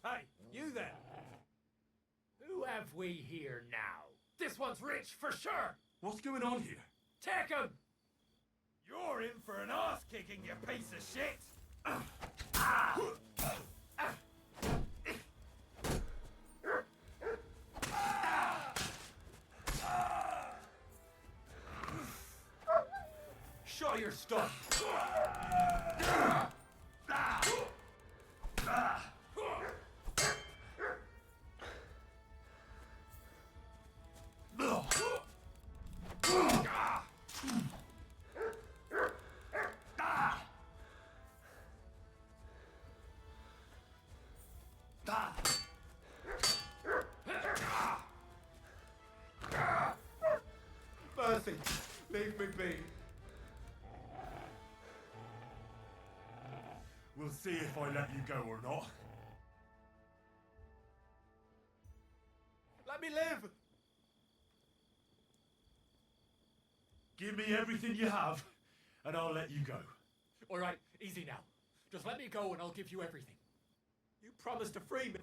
Hey, you there! Who have we here now? This one's rich, for sure! What's going on here? Take him! You're in for an arse-kicking, you piece of shit! Show your stuff! Mercy, leave me be. We'll see if I let you go or not. Let me live! Give me everything you have, and I'll let you go. Alright, easy now. Just let me go and I'll give you everything. You promised to free me.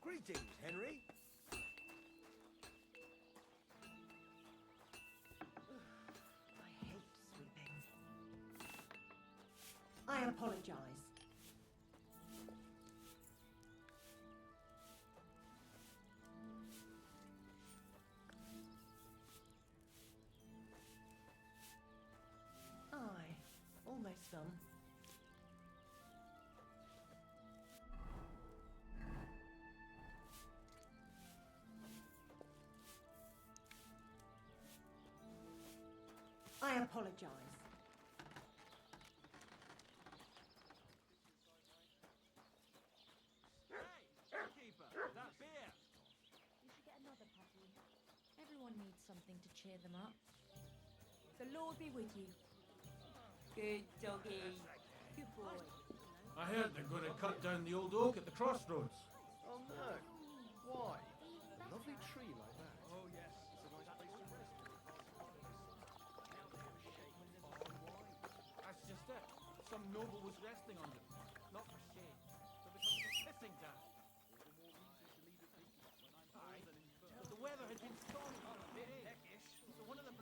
Greetings, Henry. I hate sweeping. I apologize. Aye, almost done. I apologize. Hey, keeper, that beer. You should get another puppy. Everyone needs something to cheer them up. The Lord be with you. Good doggy. Good boy. I heard they're going to cut down the old oak at the crossroads. Oh no. Why? A lovely tree like that. Oh yes, it's a nice place to rest. That's just it. Some noble was resting on them. Not for shade, but because of the pissing down. Aye, but the weather had been stormy for a bit peckish, so one of the...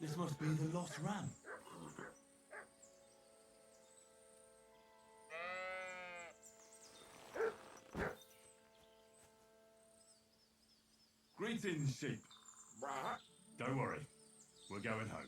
This must be the lost ram. Greetings, sheep. Don't worry, we're going home.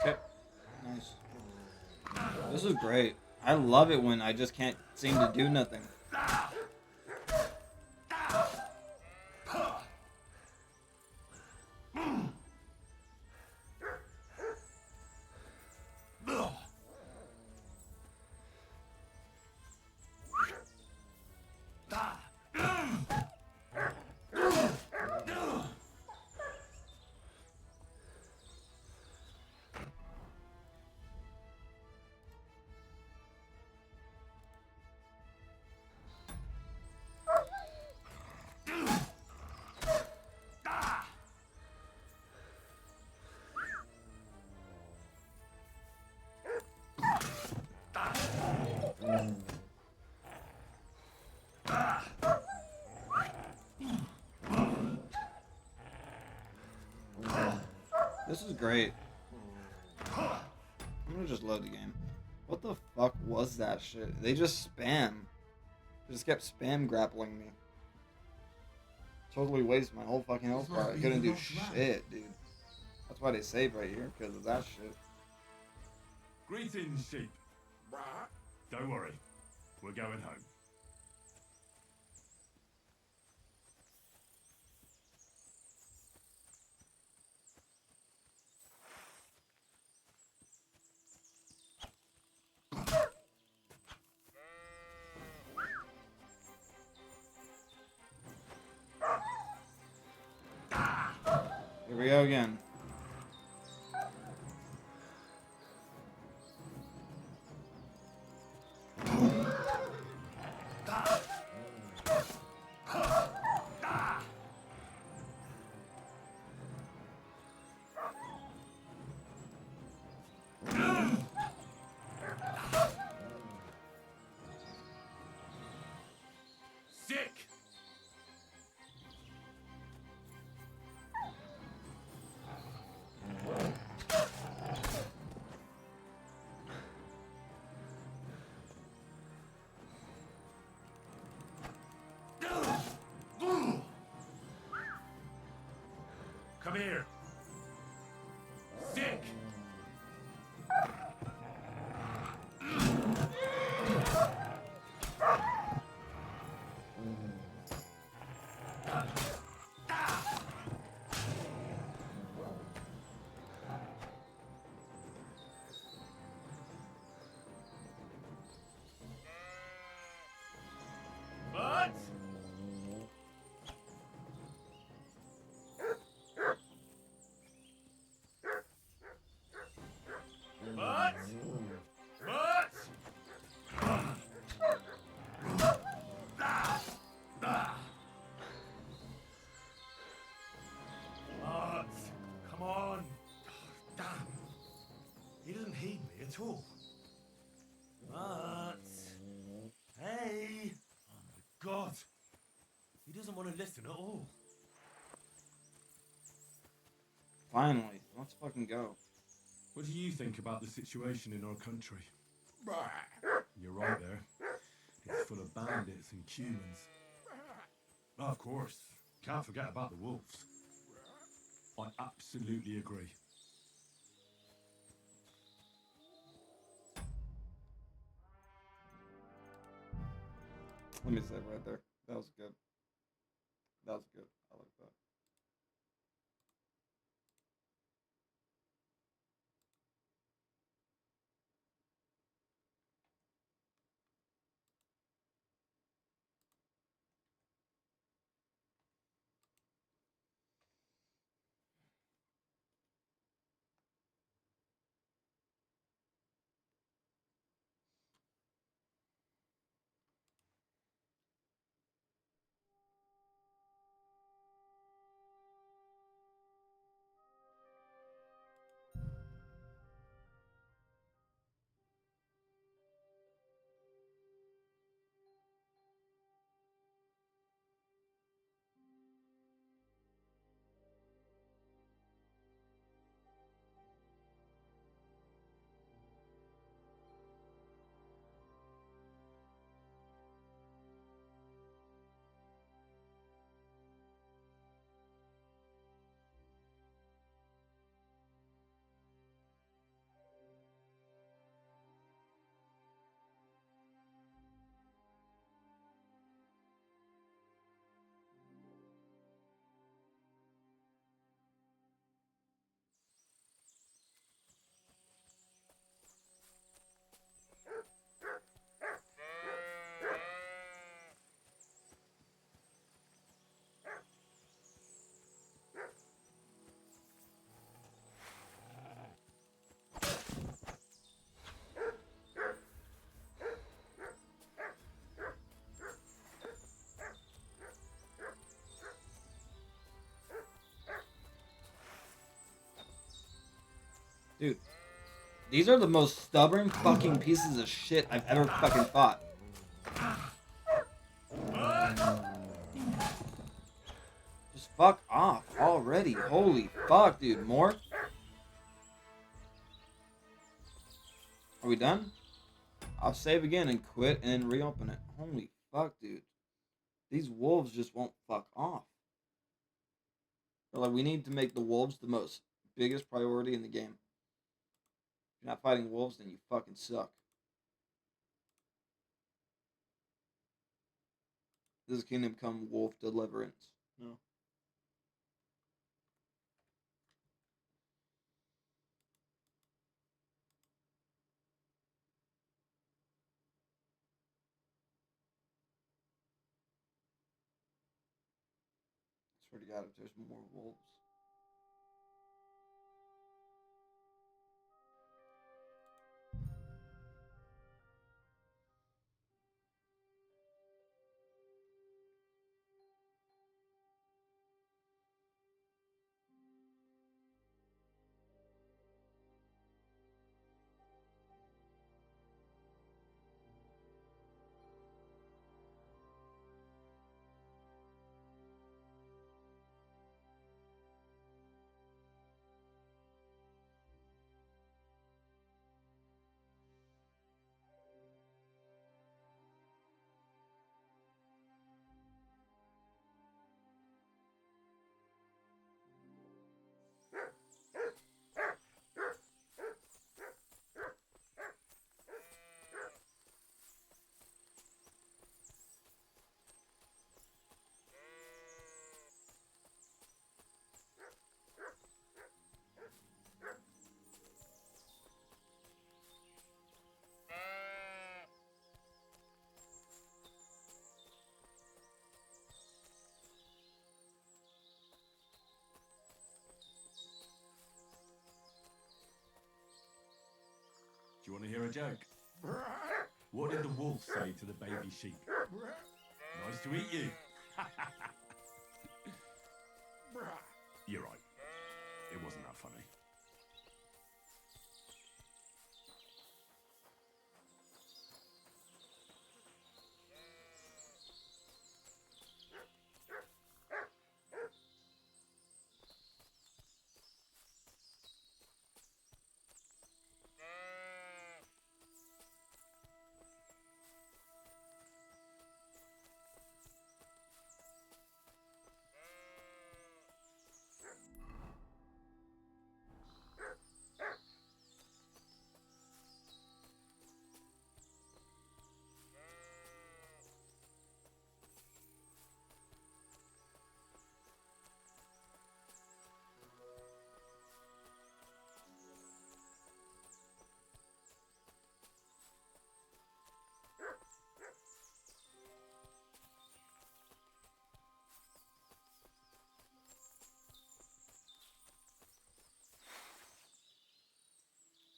Okay. Nice. This is great. I love it when I just can't seem to do nothing. This is great. I'm gonna just load the game. What the fuck was that shit? They just spam. They just kept spam grappling me. Totally wasted my whole fucking health bar. I couldn't do shit, dude. That's why they save right here, because of that shit. Greetings, sheep. Don't worry, we're going home. Here we go again. Sick! Come here. Sick! What? What? What? What? Come on. Damn. He doesn't heed me at all. What? Hey. Oh my God. He doesn't want to listen at all. Finally, let's fucking go. What do you think about the situation in our country? You're right there. It's full of bandits and humans. Of course. Can't forget about the wolves. I absolutely agree. Let me save right there. That was good. That was good. I like that. Dude, these are the most stubborn fucking pieces of shit I've ever fucking fought. Just fuck off already. Holy fuck, dude. More? Are we done? I'll save again and quit and then reopen it. Holy fuck, dude. These wolves just won't fuck off. But like, we need to make the wolves the most biggest priority in the game. If you're not fighting wolves, then you fucking suck. This is Kingdom Come Wolf Deliverance. No. I swear to God, if there's more wolves. Do you want to hear a joke? What did the wolf say to the baby sheep? Nice to eat you. You're right. It wasn't that funny.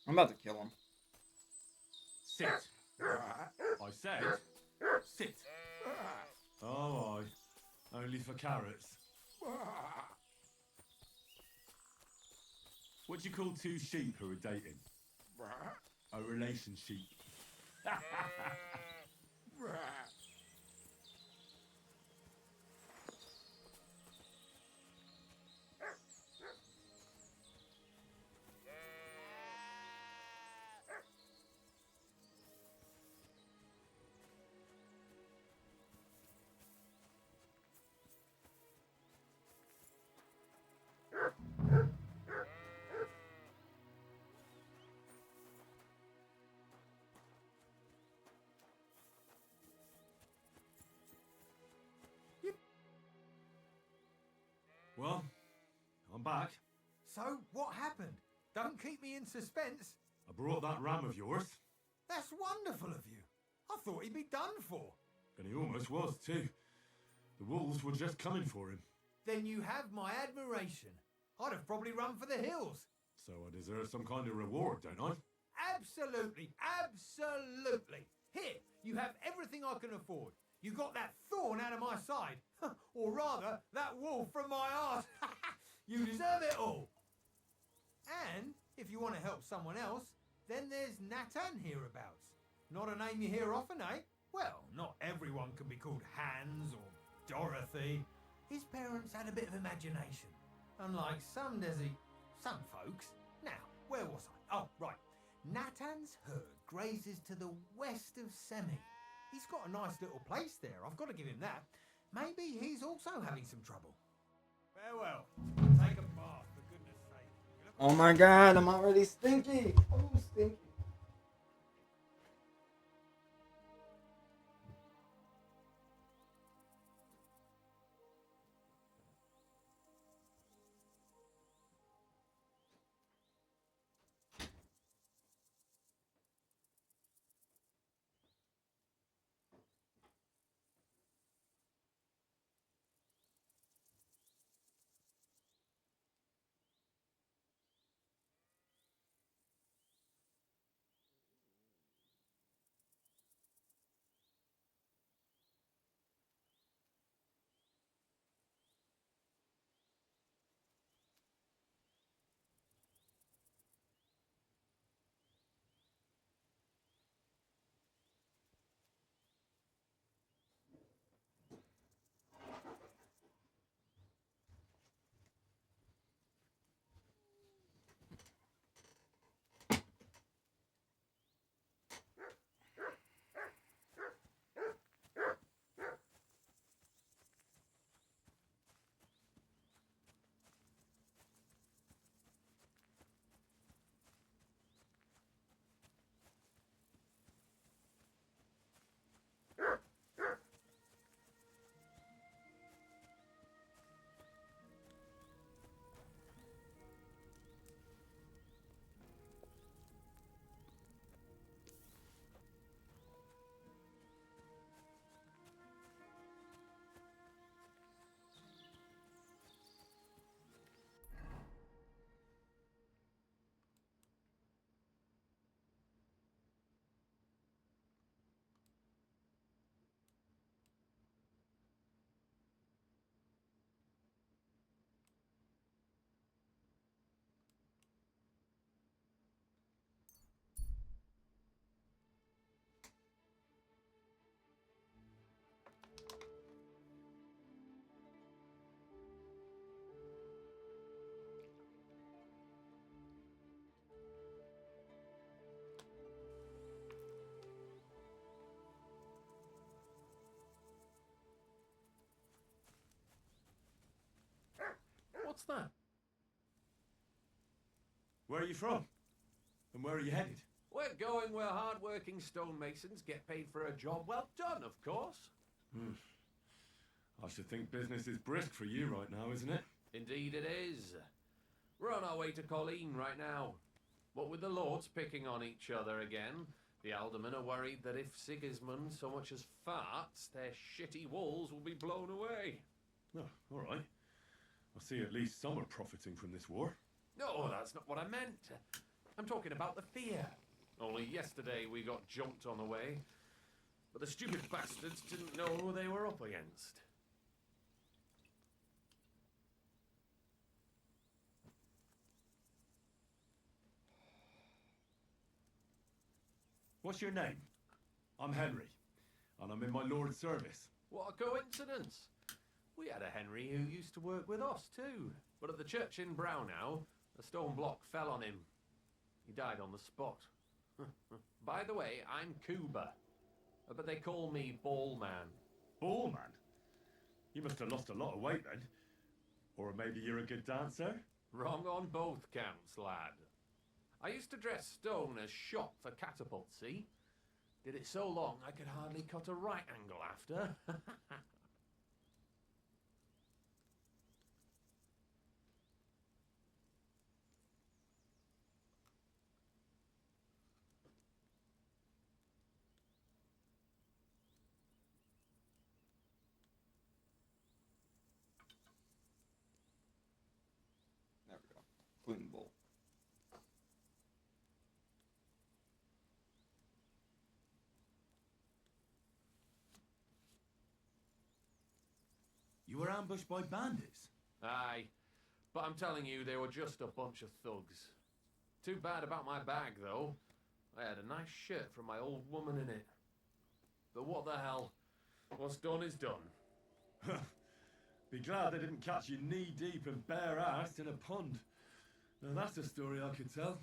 I'm about to kill him. Sit. I said, sit. Oh, I. Only for carrots. What do you call two sheep who are dating? A relationship. Well, I'm back. So, what happened? Don't keep me in suspense. I brought that ram of yours, That's wonderful of you. I thought he'd be done for. and he almost was too. The wolves were just coming for him, Then you have my admiration. I'd have probably run for the hills. so I deserve some kind of reward, don't I? Absolutely, absolutely. Here, you have everything I can afford. You got that thorn out of my side. Or rather, that wolf from my arse. You deserve it all. And if if you want to help someone else, then there's Natan hereabouts. Not a name you hear often, eh? Well, not everyone can be called Hans or Dorothy. His parents had a bit of imagination. Unlike some folks. Now, where was I? Oh, right. Natan's herd grazes to the west of Semi. He's got a nice little place there, I've got to give him that. Maybe he's also having some trouble. Farewell. Take a bath, for goodness sake. Oh my god, I'm already stinky. Oh, stinky. What's that? Where are you from? And where are you headed? We're going where hard-working stonemasons get paid for a job well done, of course. I should think business is brisk for you right now, isn't it? Indeed it is. We're on our way to Colleen right now. What with the lords picking on each other again, the aldermen are worried that if Sigismund so much as farts, their shitty walls will be blown away. Oh, all right. I see at least some are profiting from this war. No, that's not what I meant. I'm talking about the fear. Only yesterday we got jumped on the way, but the stupid bastards didn't know who they were up against. What's your name? I'm Henry, and I'm in my lord's service. What a coincidence. We had a Henry who used to work with us too, but at the church in Brownhow, a stone block fell on him. He died on the spot. By the way, I'm Cuba, but they call me Ball Man. Ball man? You must have lost a lot of weight then. Or maybe you're a good dancer? Wrong on both counts, lad. I used to dress stone as shot for catapult, see? Did it so long I could hardly cut a right angle after. There we go. Clean bowl. You were ambushed by bandits? Aye, but I'm telling you, they were just a bunch of thugs. Too bad about my bag, though. I had a nice shirt from my old woman in it. But what the hell? What's done is done. Be glad they didn't catch you knee-deep and bare-assed in a pond. Now that's a story I could tell.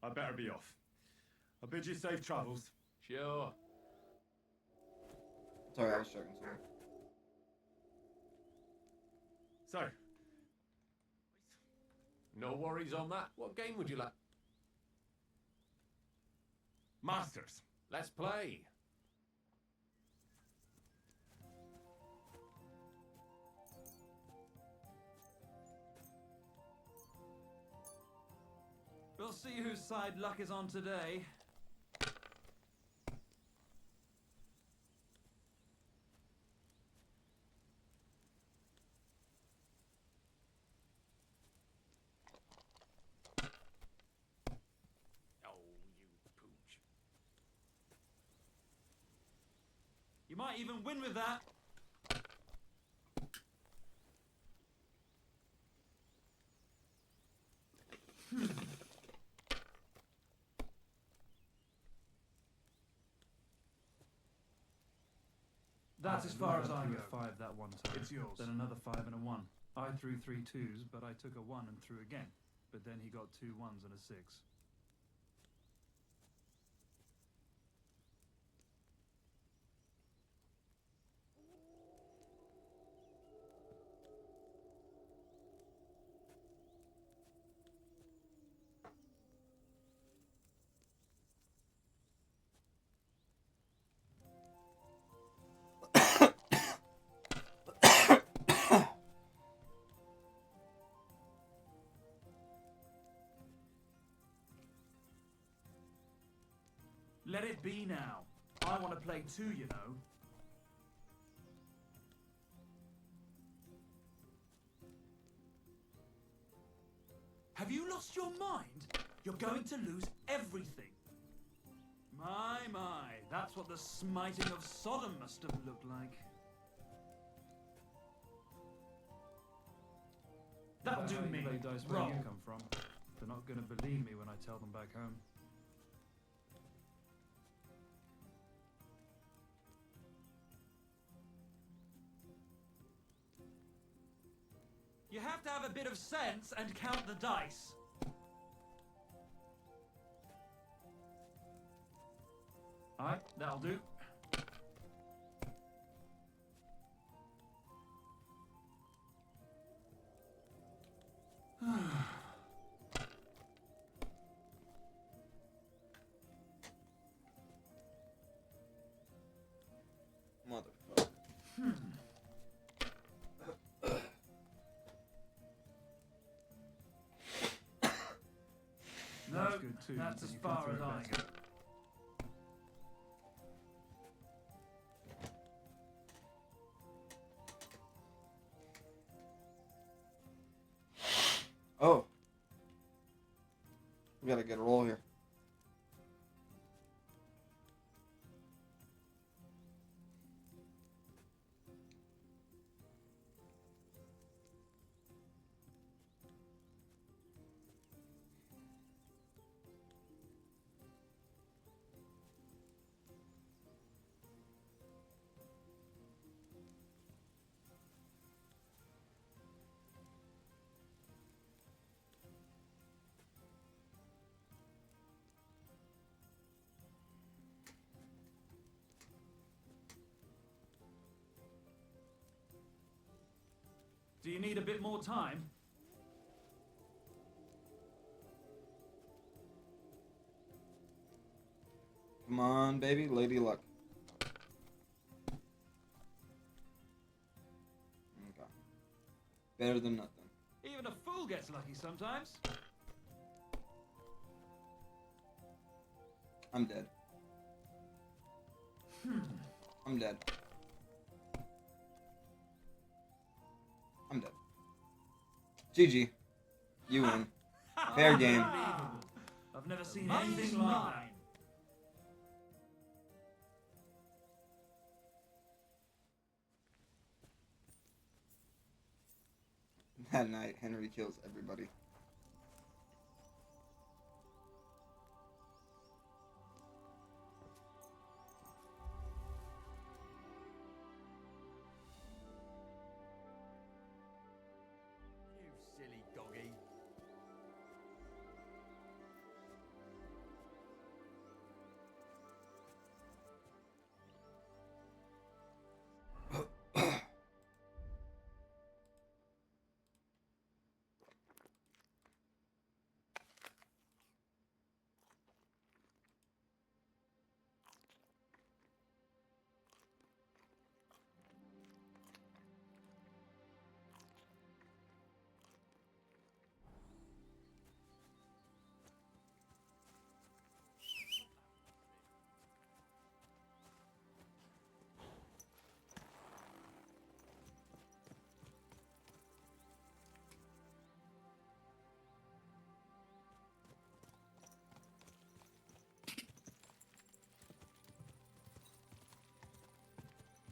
I better be off. I bid you safe travels. Sure. Sorry, I was joking. Sorry. So, No worries on that. What game would you like? Masters. Let's play. We'll see whose side luck is on today. Oh, you pooch. You might even win with that. That's as far as I go. Five that one time. It's yours. Then another 5 and a 1. I threw 3 2s, but I took a 1 and threw again. But then he got 2 1s and a 6. Let it be now. I want to play too, you know. Have you lost your mind? You're going to lose everything. My, that's what the smiting of Sodom must have looked like. That'll About do how you me. play dice where Roll. you come from. They're not going to believe me when I tell them back home. You have to have a bit of sense and count the dice. Alright, that'll do. Motherfucker. No, That's good too, that's but as you come far through as it I better. go. Oh. We gotta get a roll here. Do you need a bit more time? Come on, baby. Lady luck. Okay. Better than nothing. Even a fool gets lucky sometimes. I'm dead. I'm dead. I'm dead. GG. You win. Fair game. Unbelievable. I've never seen anything like that. That night, Henry kills everybody. You silly doggy.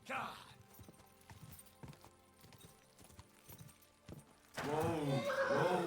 God. Whoa, whoa.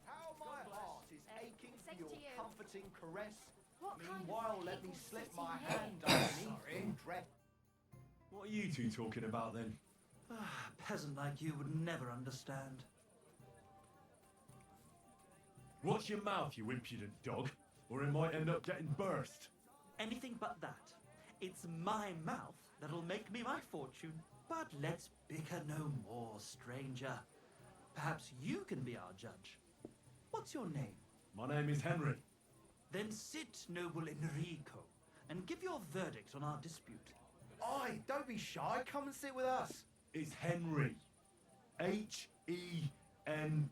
How my heart is aching for Same your to you. comforting caress. What kind of Meanwhile, let me people slip sit my in hand here? underneath your dress. What are you two talking about then? A peasant like you would never understand. Watch your mouth, you impudent dog, or it might end up getting burst. Anything but that. It's my mouth that'll make me my fortune. But let's bicker no more, stranger. Perhaps you can be our judge. What's your name? My name is Henry. Then sit, noble Enrico, and give your verdict on our dispute. Oi, don't be shy. Come and sit with us. It's Henry. H-E-N...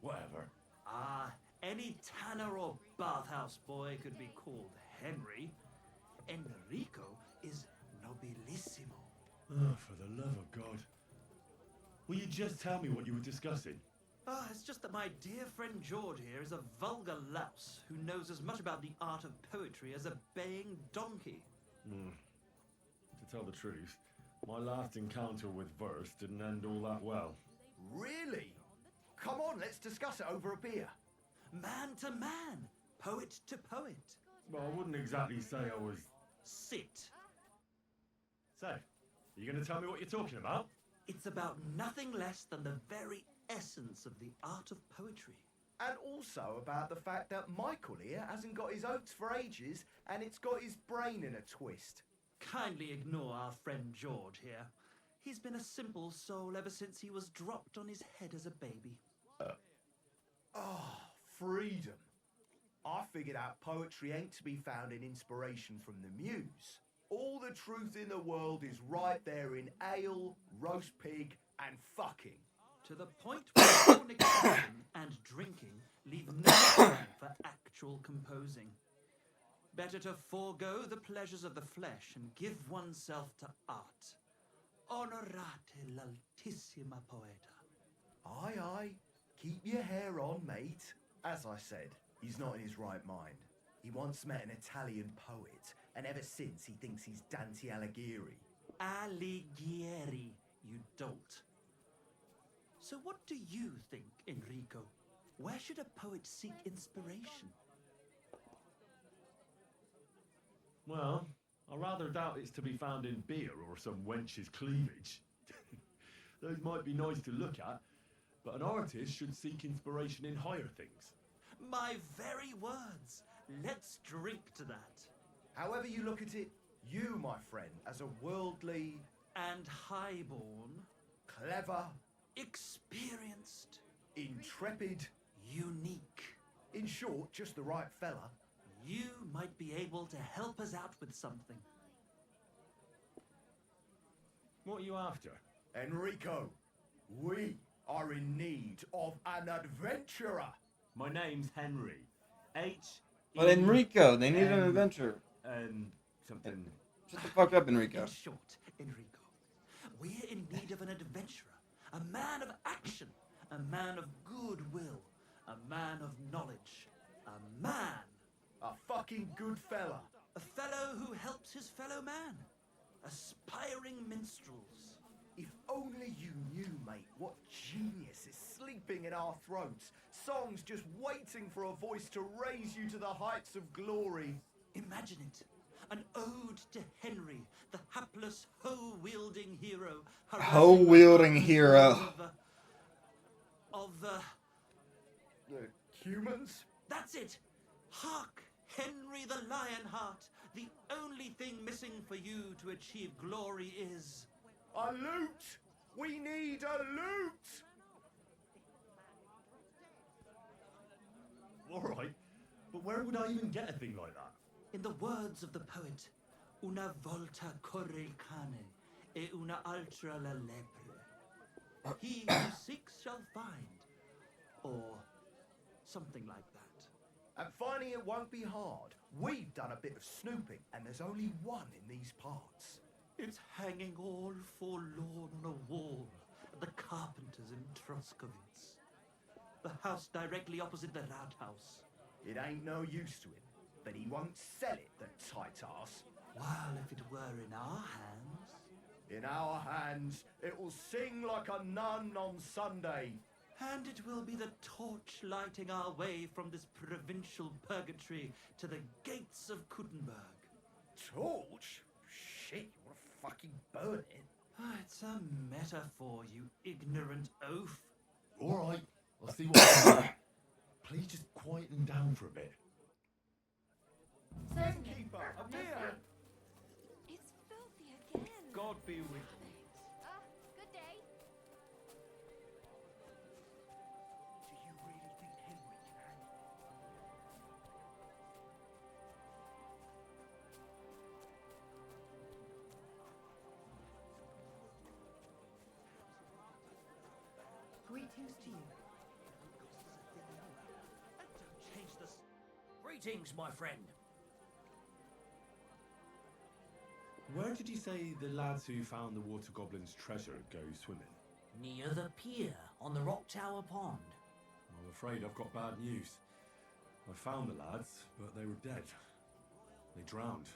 Whatever. Ah, any tanner or bathhouse boy could be called Henry. Enrico is nobilissimo. Oh, for the love of God. Will you just tell me what you were discussing? Ah, it's just that my dear friend George here is a vulgar louse who knows as much about the art of poetry as a baying donkey. To tell the truth, my last encounter with verse didn't end all that well. Really? Come on, let's discuss it over a beer. Man to man, poet to poet. Well, I wouldn't exactly say I was... Sit. So, are you going to tell me what you're talking about? It's about nothing less than the very essence of the art of poetry. And also about the fact that Michael here hasn't got his oats for ages and it's got his brain in a twist. Kindly ignore our friend George here. He's been a simple soul ever since he was dropped on his head as a baby. Freedom. I figured out poetry ain't to be found in inspiration from the muse. All the truth in the world is right there in ale, roast pig, and fucking. To the point where fornication and drinking leave no time for actual composing. Better to forego the pleasures of the flesh and give oneself to art. Honorate l'altissima poeta. Aye, aye. Keep your hair on, mate. As I said, he's not in his right mind. He once met an Italian poet, and ever since he thinks he's Dante Alighieri. Alighieri, you dolt. So what do you think, Enrico? Where should a poet seek inspiration? Well, I rather doubt it's to be found in beer or some wench's cleavage. Those might be nice to look at, but an artist should seek inspiration in higher things. My very words. Let's drink to that. However you look at it, you, my friend, as a worldly, And highborn, clever, experienced, intrepid, unique. in short, just the right fella, You might be able to help us out with something. What are you after? Enrico, we are in need of an adventurer. My name's Henry. H. But Enrico, they need an adventure. And something. Shut the fuck up, Enrico. In short, Enrico, we're in need of an adventurer, a man of action, a man of goodwill, a man of knowledge, a man, A fucking good fella. a fellow who helps his fellow man, aspiring minstrels. If only you knew, mate, what genius is sleeping in our throats. Songs just waiting for a voice to raise you to the heights of glory. Imagine it. An ode to Henry, the hapless hoe-wielding hero. Hoe-wielding hero. Of The humans? That's it. Hark, Henry the Lionheart. The only thing missing for you to achieve glory is... A loot! We need a loot! Alright, but where would I even get a thing like that? In the words of the poet, una volta corre il cane, e una altra la lepre. He who seeks shall find, or something like that. And finding it won't be hard. We've done a bit of snooping, and there's only one in these parts. It's hanging all forlorn on a wall at the carpenters in Troskovitz. The house directly opposite the Rathaus. It ain't no use to him, but he won't sell it, the tight ass. While if it were in our hands... In our hands, it will sing like a nun on Sunday. And it will be the torch lighting our way from this provincial purgatory to the gates of Kuttenberg. Torch? Shit, you want to fucking burn it? It's a metaphor, you ignorant oaf. Alright, I'll see what I can do. Please just quieten down for a bit. Keeper, a beer! It's filthy again. God be with you. Good day. Greetings, my friend. Where did you say the lads who found the water goblin's treasure go swimming? Near the pier on the Rock Tower Pond. I'm afraid I've got bad news. I found the lads, but they were dead. They drowned.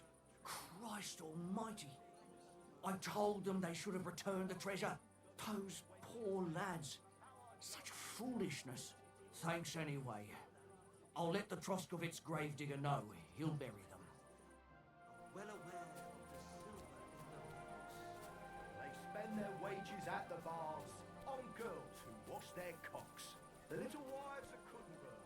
Christ almighty. I told them they should have returned the treasure. Those poor lads. Such foolishness. Thanks anyway. I'll let the Troskovitz gravedigger know. He'll bury them. Well aware of the silver in the rocks. They spend their wages at the bars on girls who wash their cocks. The little wives of Kuttenberg.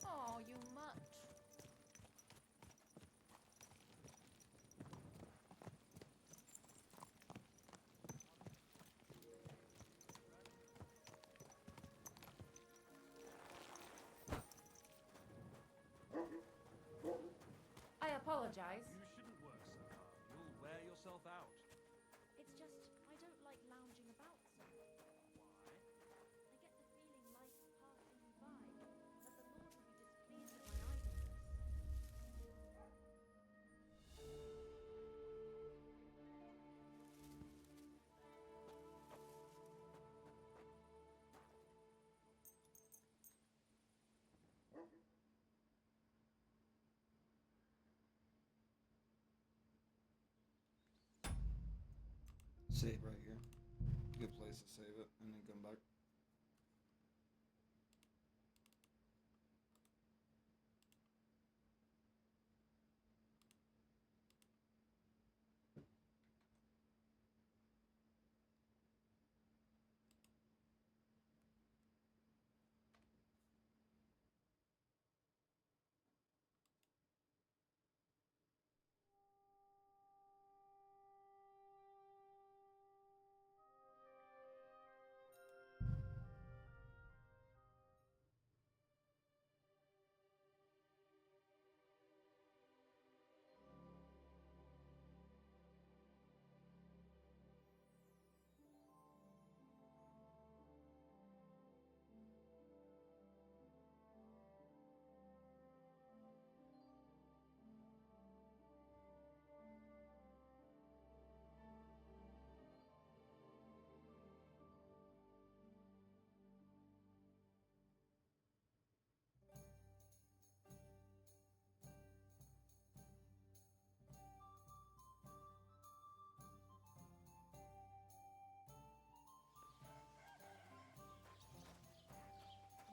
Oh, you mutt. I apologize. You shouldn't work so hard. You'll wear yourself out. It's just, I don't like lounging about so much. Why? I get the feeling life's passing me by, that the Lord will be displeased at my idleness. Save right here. Good place to save it and then come back.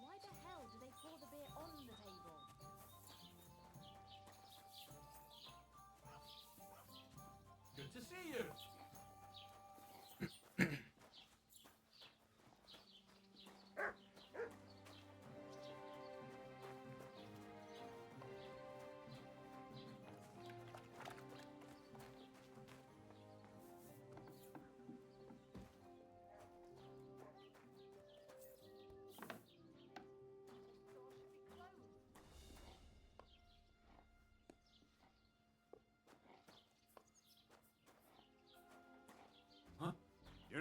Why the hell do they pour the beer on the table? Good to see you.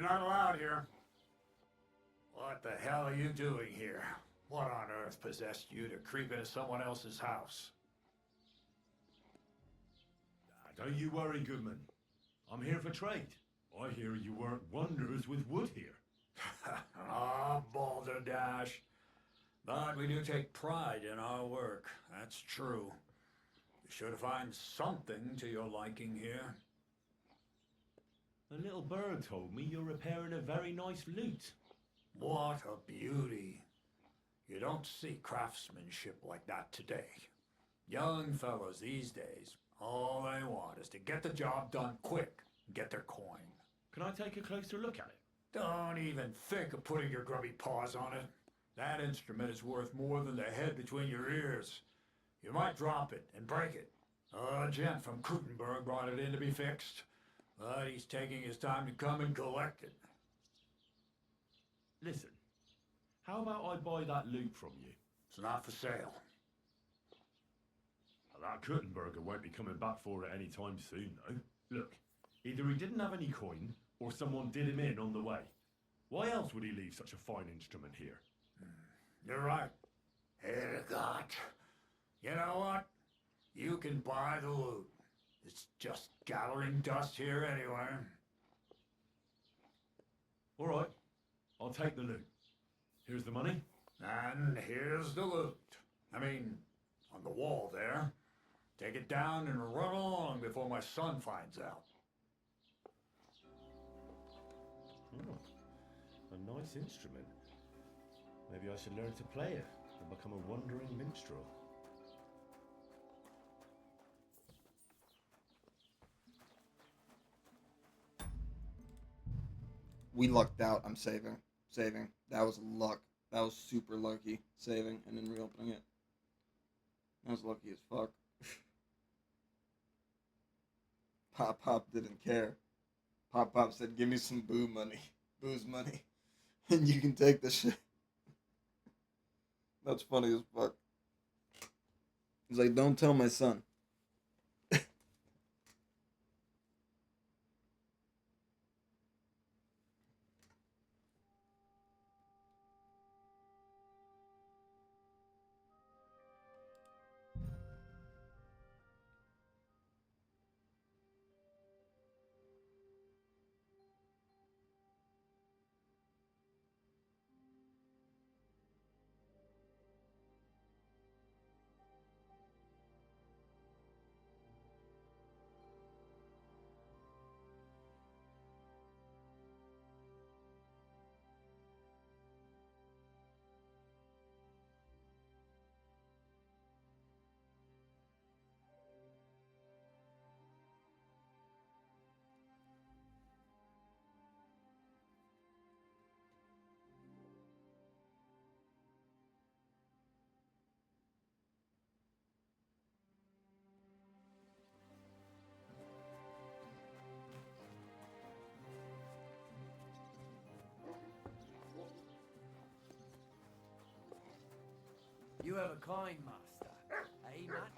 not allowed here. What the hell are you doing here? What on earth possessed you to creep into someone else's house? Don't you worry, Goodman. I'm here for trade. I hear you work wonders with wood here. Ah, balderdash. But we do take pride in our work, that's true. You're sure to find something to your liking here. A little bird told me you're repairing a very nice lute. What a beauty. You don't see craftsmanship like that today. Young fellows these days, all they want is to get the job done quick and get their coin. Can I take a closer look at it? Don't even think of putting your grubby paws on it. That instrument is worth more than the head between your ears. You might drop it and break it. A gent from Krutenberg brought it in to be fixed, but he's taking his time to come and collect it. Listen, how about I buy that lute from you? It's not for sale. Well, that Krutenberger won't be coming back for it any time soon, though. Look, either he didn't have any coin, or someone did him in on the way. Why else would he leave such a fine instrument here? You're right. Herrgott. You know what? You can buy the loot. It's just gathering dust here anyway. All right, I'll take the loot. Here's the money. And here's the loot. I mean, on the wall there. Take it down and run along before my son finds out. Oh, a nice instrument. Maybe I should learn to play it and become a wandering minstrel. We lucked out. I'm saving. Saving. That was luck. That was super lucky. Saving and then reopening it. That was lucky as fuck. Pop didn't care. Pop said, "Give me some booze money, and you can take the shit." That's funny as fuck. He's like, "Don't tell my son." You have a coin, master. Eh, Matt?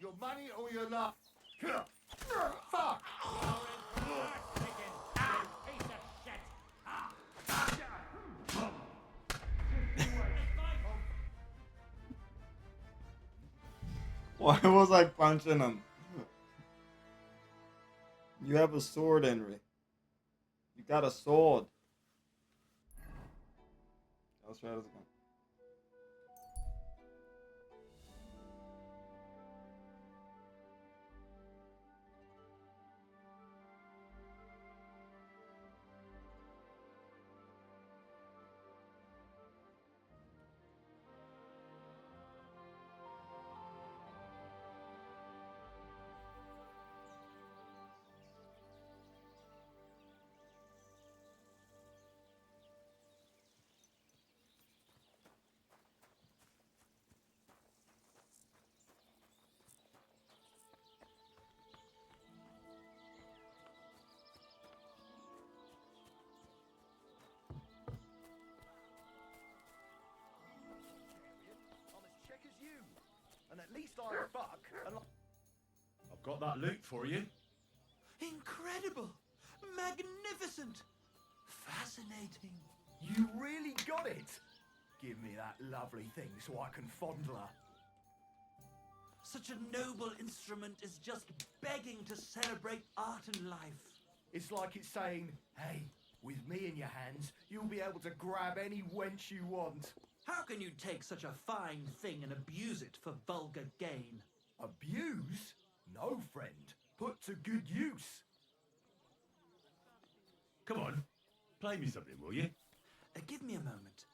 Your money or your life? Fuck! Why was I punching him? You have a sword, Henry. You got a sword. Let's try this again. and at least I fuck and... I've got that loot for you. Incredible! Magnificent! Fascinating. You really got it! Give me that lovely thing so I can fondle her. Such a noble instrument is just begging to celebrate art and life. It's like it's saying, hey, with me in your hands, you'll be able to grab any wench you want. How can you take such a fine thing and abuse it for vulgar gain? Abuse? No, friend. Put to good use. Come on, play me something, will you? Give me a moment.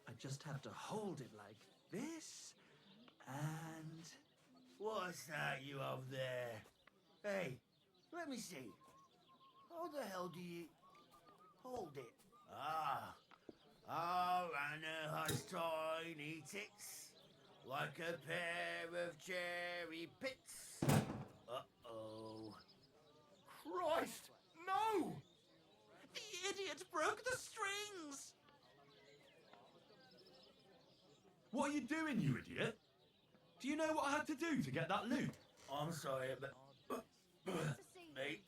I just have to hold it like this, and... What's that you up there? Hey, let me see. How the hell do you... Hold it. Ah. Oh, Anna has tiny tits, like a pair of cherry pits. Uh-oh. Christ, no! The idiot broke the strings! What are you doing, you idiot? Do you know what I had to do to get that loot? I'm sorry, but... Mate.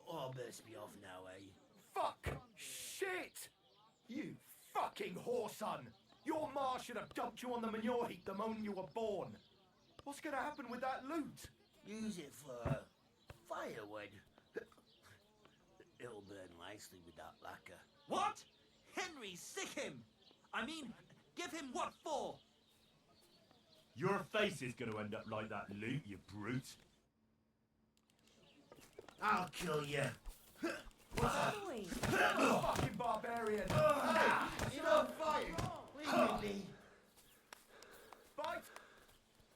Oh, I better be off now, eh? Fuck! Shit! You fucking whoreson! Your ma should have dumped you on the manure heap the moment you were born. What's gonna happen with that loot? Use it for firewood. It'll burn nicely with that lacquer. What? Henry, sick him! I mean, give him what for? Your face is going to end up like that loot, you brute. I'll kill you. Oi! Fucking barbarian! Hey, you're not fighting. Leave me be. Fight!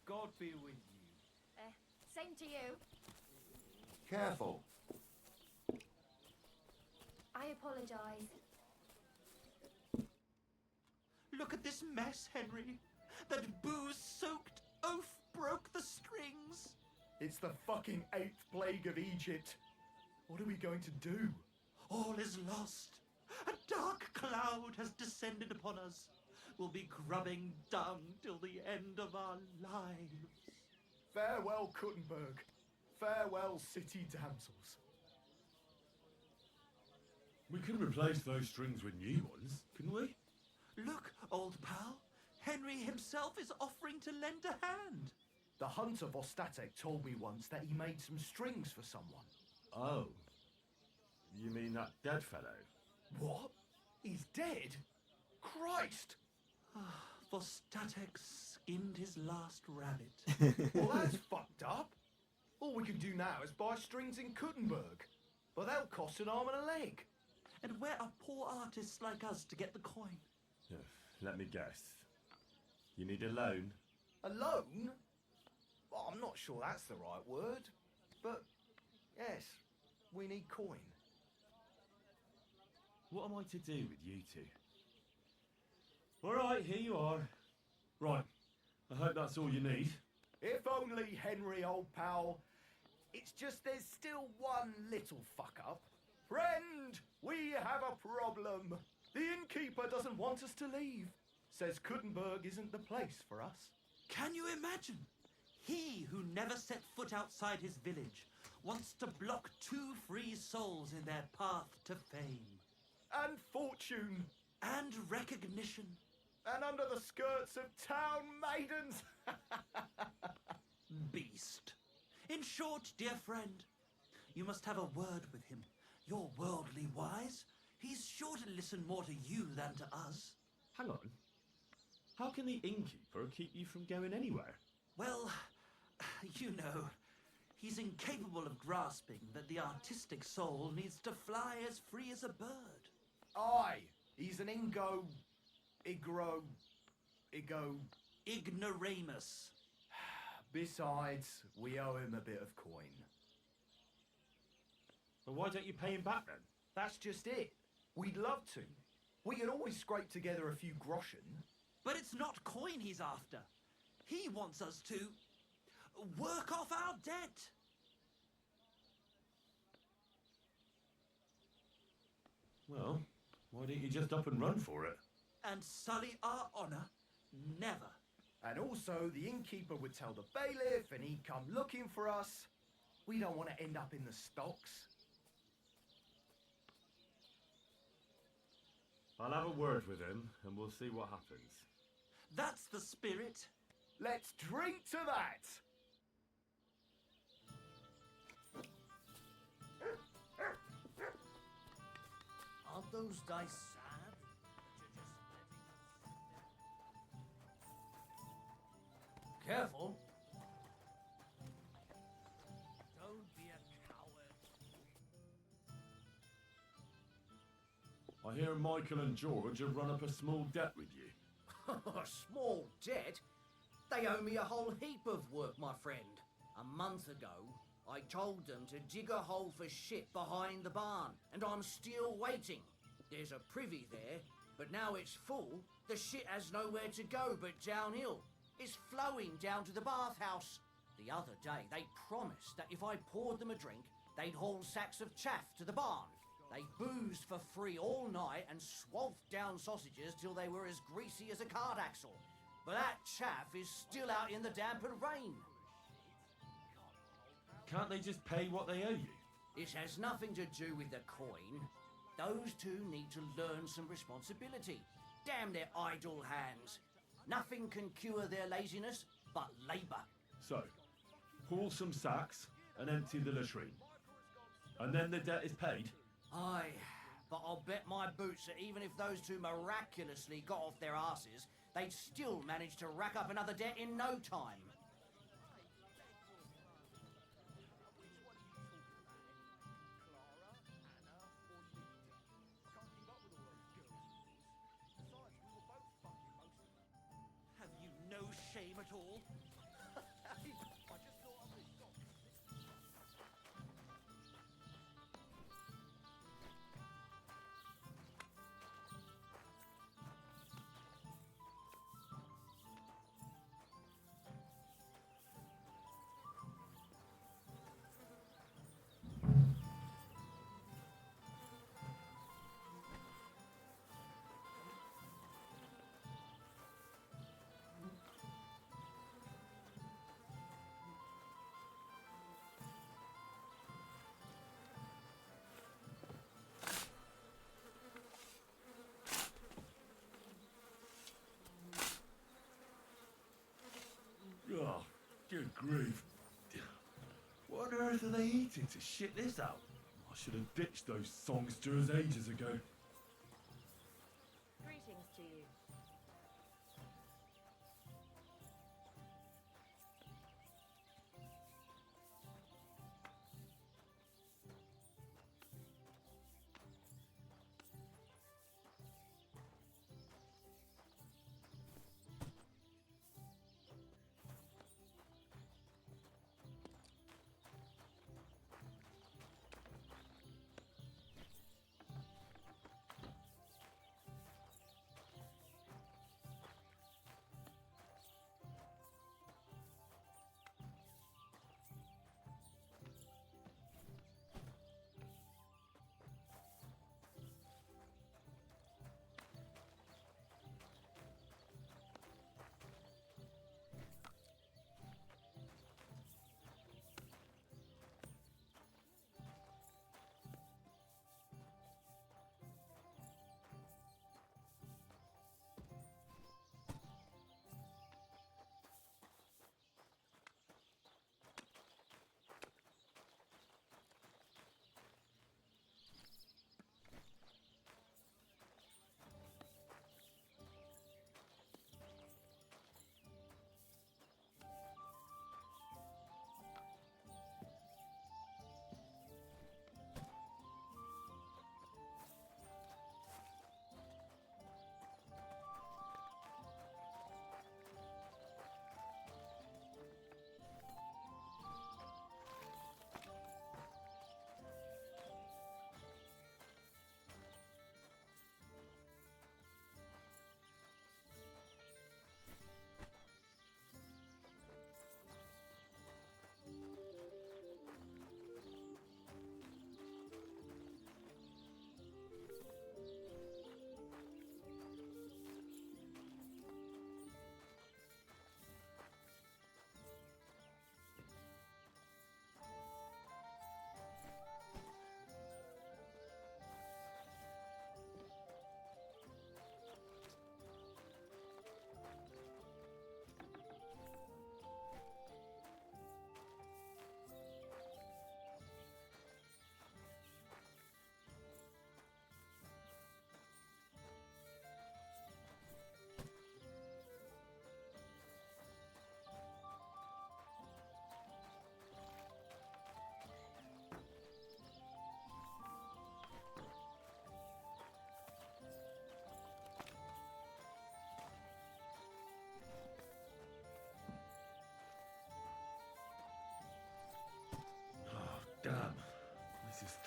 God be with you. Same to you. Careful. I apologise. Look at this mess, Henry. That booze-soaked oaf broke the strings. It's the fucking 8th plague of Egypt. What are we going to do? All is lost. A dark cloud has descended upon us. We'll be grubbing dung till the end of our lives. Farewell, Kuttenberg. Farewell, city damsels. We can replace those strings with new ones, couldn't we? Look, old pal. Henry himself is offering to lend a hand. The hunter Vostatek told me once that he made some strings for someone. Oh. You mean that dead fellow? What? He's dead? Christ! Vostatek skinned his last rabbit. Well, that's fucked up. All we can do now is buy strings in Kuttenberg. But they'll cost an arm and a leg. And where are poor artists like us to get the coin? Let me guess. You need a loan? A loan? Well, I'm not sure that's the right word. But, yes, we need coin. What am I to do with you two? All right, here you are. Right, I hope that's all you need. If only, Henry, old pal. It's just there's still one little fuck up. Friend, we have a problem. The innkeeper doesn't want us to leave. Says Kuttenberg isn't the place for us. Can you imagine? He who never set foot outside his village wants to block 2 free souls in their path to fame. And fortune. And recognition. And under the skirts of town maidens. Beast. In short, dear friend, you must have a word with him. You're worldly wise. He's sure to listen more to you than to us. Hang on. How can the innkeeper keep you from going anywhere? Well, you know, he's incapable of grasping that the artistic soul needs to fly as free as a bird. Aye, he's an Ignoramus. Besides, we owe him a bit of coin. Well, why don't you pay him back then? That's just it. We'd love to. We could always scrape together a few groschen. But it's not coin he's after. He wants us to work off our debt. Well, why don't you just up and run for it? And sully our honor? Never. And also, the innkeeper would tell the bailiff and he'd come looking for us. We don't want to end up in the stocks. I'll have a word with him and we'll see what happens. That's the spirit. Let's drink to that! Aren't those days sad? Careful. Don't be a coward. I hear Michael and George have run up a small debt with you. A small debt? They owe me a whole heap of work, my friend. A month ago, I told them to dig a hole for shit behind the barn, and I'm still waiting. There's a privy there, but now it's full. The shit has nowhere to go but downhill. It's flowing down to the bathhouse. The other day, they promised that if I poured them a drink, they'd haul sacks of chaff to the barn. They boozed for free all night and swathed down sausages till they were as greasy as a card axle. But that chaff is still out in the damp and rain. Can't they just pay what they owe you? It has nothing to do with the coin. Those two need to learn some responsibility. Damn their idle hands. Nothing can cure their laziness but labour. So, haul some sacks and empty the latrine. And then the debt is paid? Aye, but I'll bet my boots that even if those two miraculously got off their asses, they'd still manage to rack up another debt in no time. Have you no shame at all? Oh, good grief. What on earth are they eating to shit this out? I should have ditched those songsters ages ago. Greetings to you.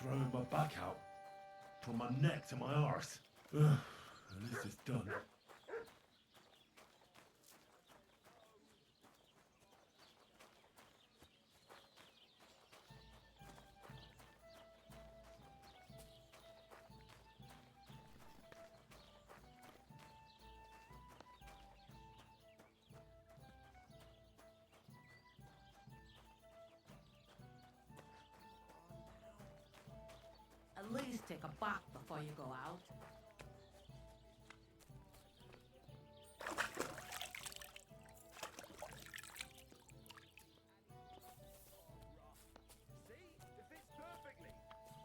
throwing my back out. From my neck to my arse. Ugh, and this is done. At least take a bath before you go out. See? It fits perfectly.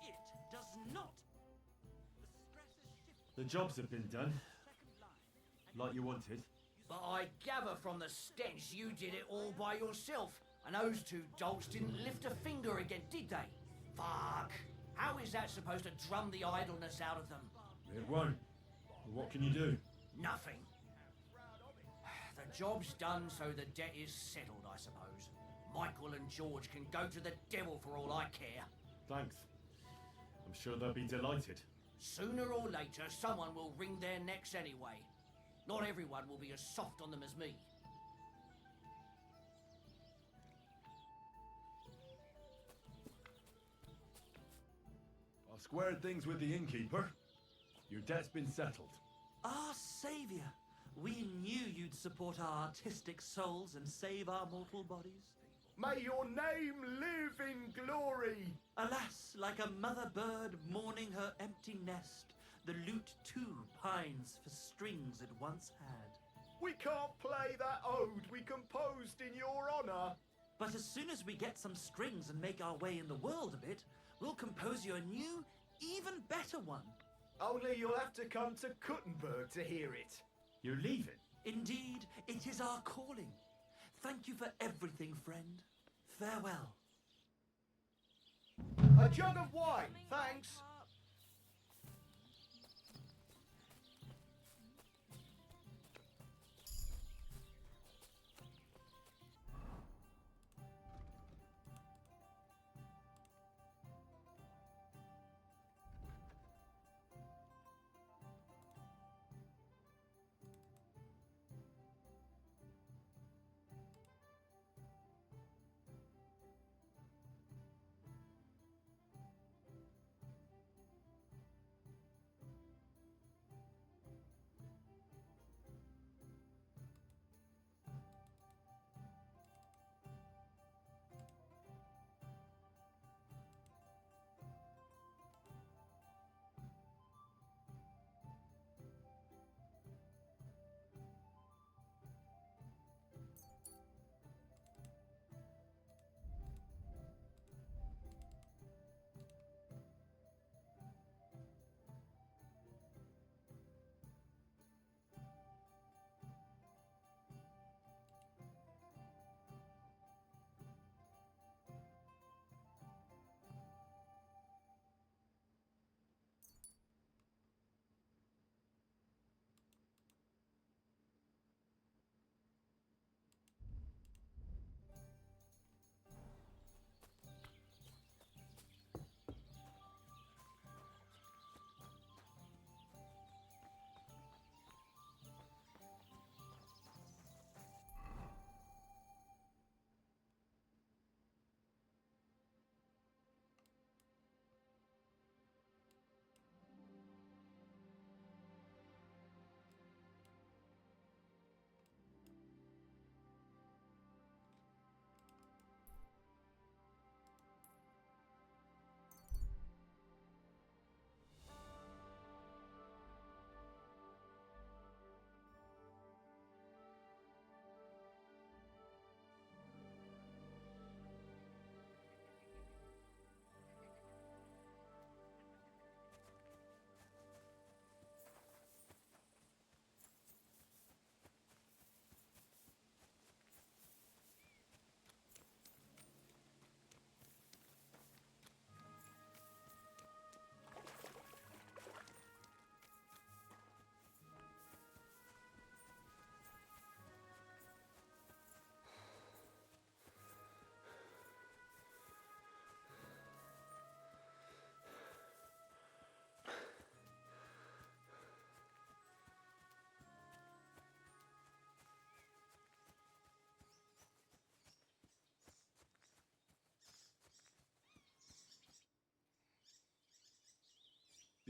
It does not. The stress is shifted. The jobs have been done. Like you wanted. But I gather from the stench you did it all by yourself. And those two dolts didn't lift a finger again, did they? Fuck. How is that supposed to drum the idleness out of them? It won't. But what can you do? Nothing. The job's done, so the debt is settled, I suppose. Michael and George can go to the devil for all I care. Thanks. I'm sure they'll be delighted. Sooner or later, someone will wring their necks anyway. Not everyone will be as soft on them as me. I've squared things with the innkeeper. Your debt's been settled. Our saviour. We knew you'd support our artistic souls and save our mortal bodies. May your name live in glory. Alas, like a mother bird mourning her empty nest, the lute too pines for strings it once had. We can't play that ode we composed in your honour. But as soon as we get some strings and make our way in the world a bit, we'll compose you a new, even better one. Only you'll have to come to Kuttenberg to hear it. You're leaving? Indeed, it is our calling. Thank you for everything, friend. Farewell. A jug of wine, thanks.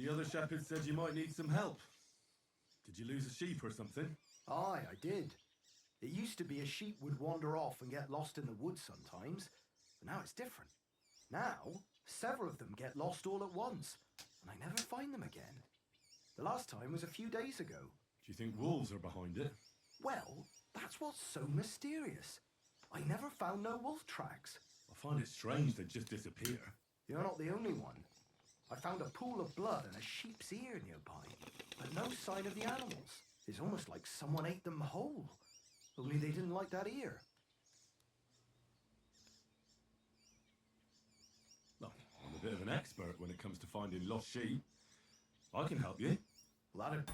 The other shepherd said you might need some help. Did you lose a sheep or something? Aye, I did. It used to be a sheep would wander off and get lost in the woods sometimes, but now it's different. Now, several of them get lost all at once, and I never find them again. The last time was a few days ago. Do you think wolves are behind it? Well, that's what's so mysterious. I never found no wolf tracks. I find it strange they just disappear. You're not the only one. I found a pool of blood and a sheep's ear nearby, but no sign of the animals. It's almost like someone ate them whole, only they didn't like that ear. Well, I'm a bit of an expert when it comes to finding lost sheep. I can help you. Well, that'd...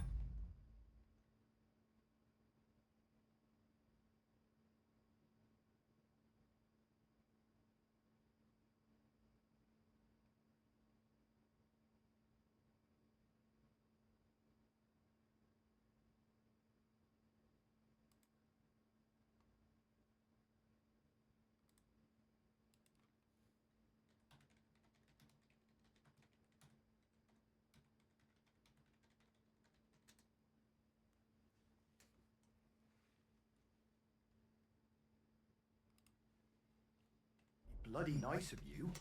bloody nice of you.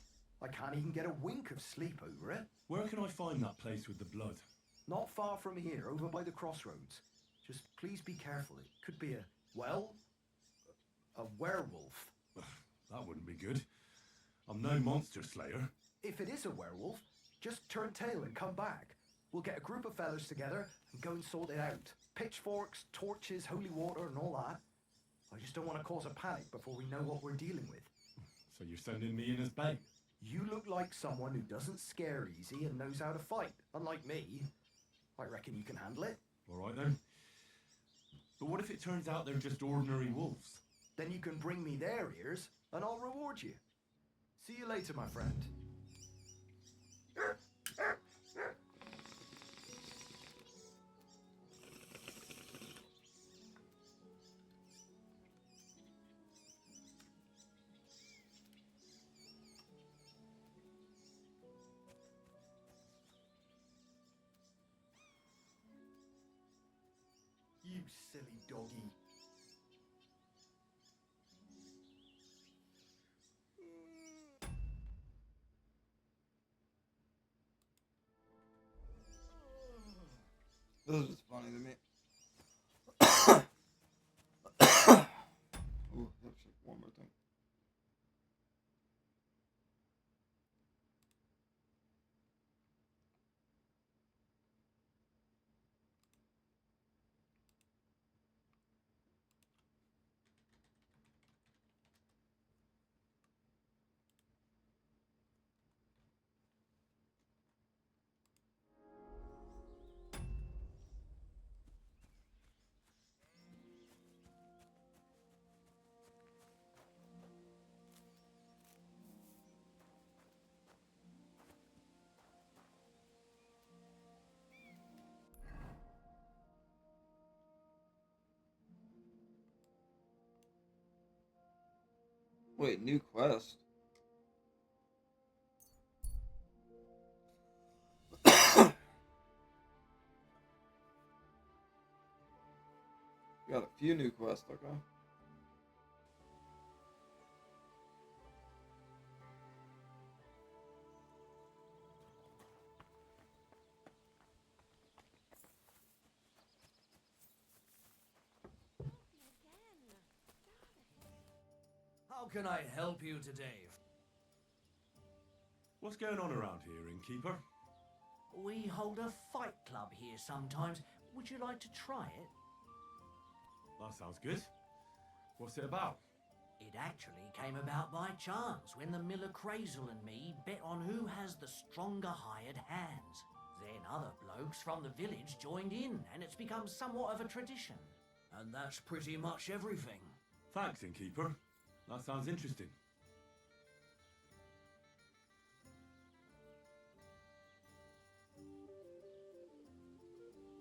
I can't even get a wink of sleep over it. Where can I find that place with the blood? Not far from here, over by the crossroads. Just please be careful. It could be a werewolf. That wouldn't be good. I'm no monster slayer. If it is a werewolf, just turn tail and come back. We'll get a group of fellas together and go and sort it out. Pitchforks, torches, holy water and all that. I just don't want to cause a panic before we know what we're dealing with. So you're sending me in as bait? You look like someone who doesn't scare easy and knows how to fight, unlike me. I reckon you can handle it. All right then. But what if it turns out they're just ordinary wolves? Then you can bring me their ears and I'll reward you. See you later, my friend. You silly doggy. This is just funny to me. Oh, that's one more thing. Wait, new quest. Got a few new quests, okay. How can I help you today? What's going on around here, innkeeper? We hold a fight club here sometimes. Would you like to try it? That sounds good. What's it about? It actually came about by chance when the miller Crazel and me bet on who has the stronger hired hands. Then other blokes from the village joined in, and it's become somewhat of a tradition. And that's pretty much everything. Thanks, innkeeper. That sounds interesting.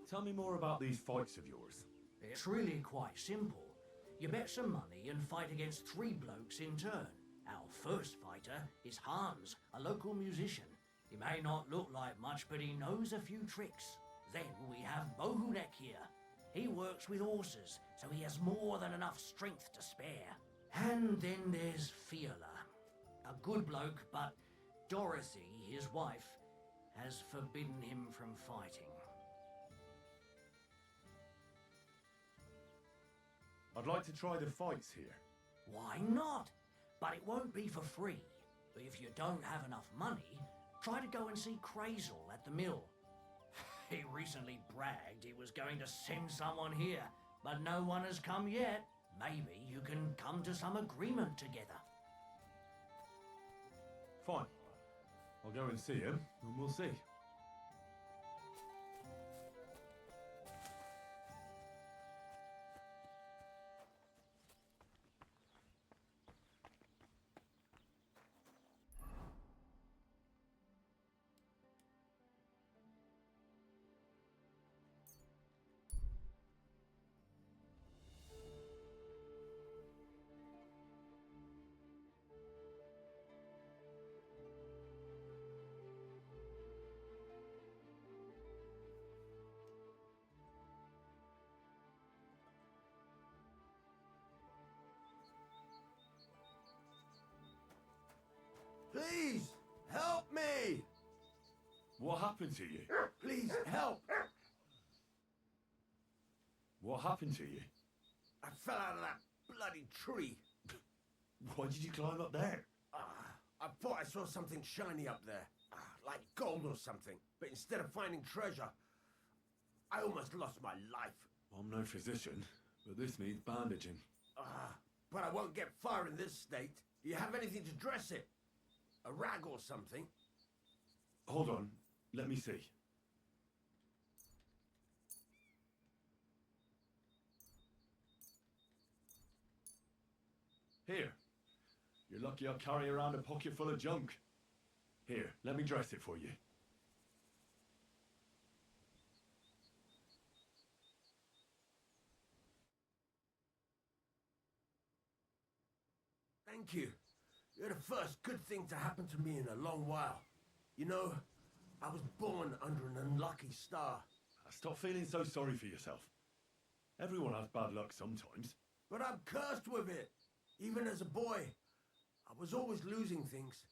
Tell me more about these fights of yours. It's really quite simple. You bet some money and fight against 3 blokes in turn. Our first fighter is Hans, a local musician. He may not look like much, but he knows a few tricks. Then we have Bohunek here. He works with horses, so he has more than enough strength to spare. And then there's Fiala. A good bloke, but Dorothy, his wife, has forbidden him from fighting. I'd like to try the fights here. Why not? But it won't be for free. If you don't have enough money, try to go and see Crazel at the mill. He recently bragged he was going to send someone here, but no one has come yet. Maybe you can come to some agreement together. Fine. I'll go and see him, and we'll see. Please, help me! What happened to you? Please, help! What happened to you? I fell out of that bloody tree. Why did you climb up there? I thought I saw something shiny up there, like gold or something. But instead of finding treasure, I almost lost my life. I'm no physician, but this needs bandaging. But I won't get far in this state. Do you have anything to dress it? A rag or something? Hold on, let me see. Here. You're lucky I carry around a pocket full of junk. Here, let me dress it for you. Thank you. You're the first good thing to happen to me in a long while. You know, I was born under an unlucky star. Stop feeling so sorry for yourself. Everyone has bad luck sometimes. But I'm cursed with it. Even as a boy, I was always losing things,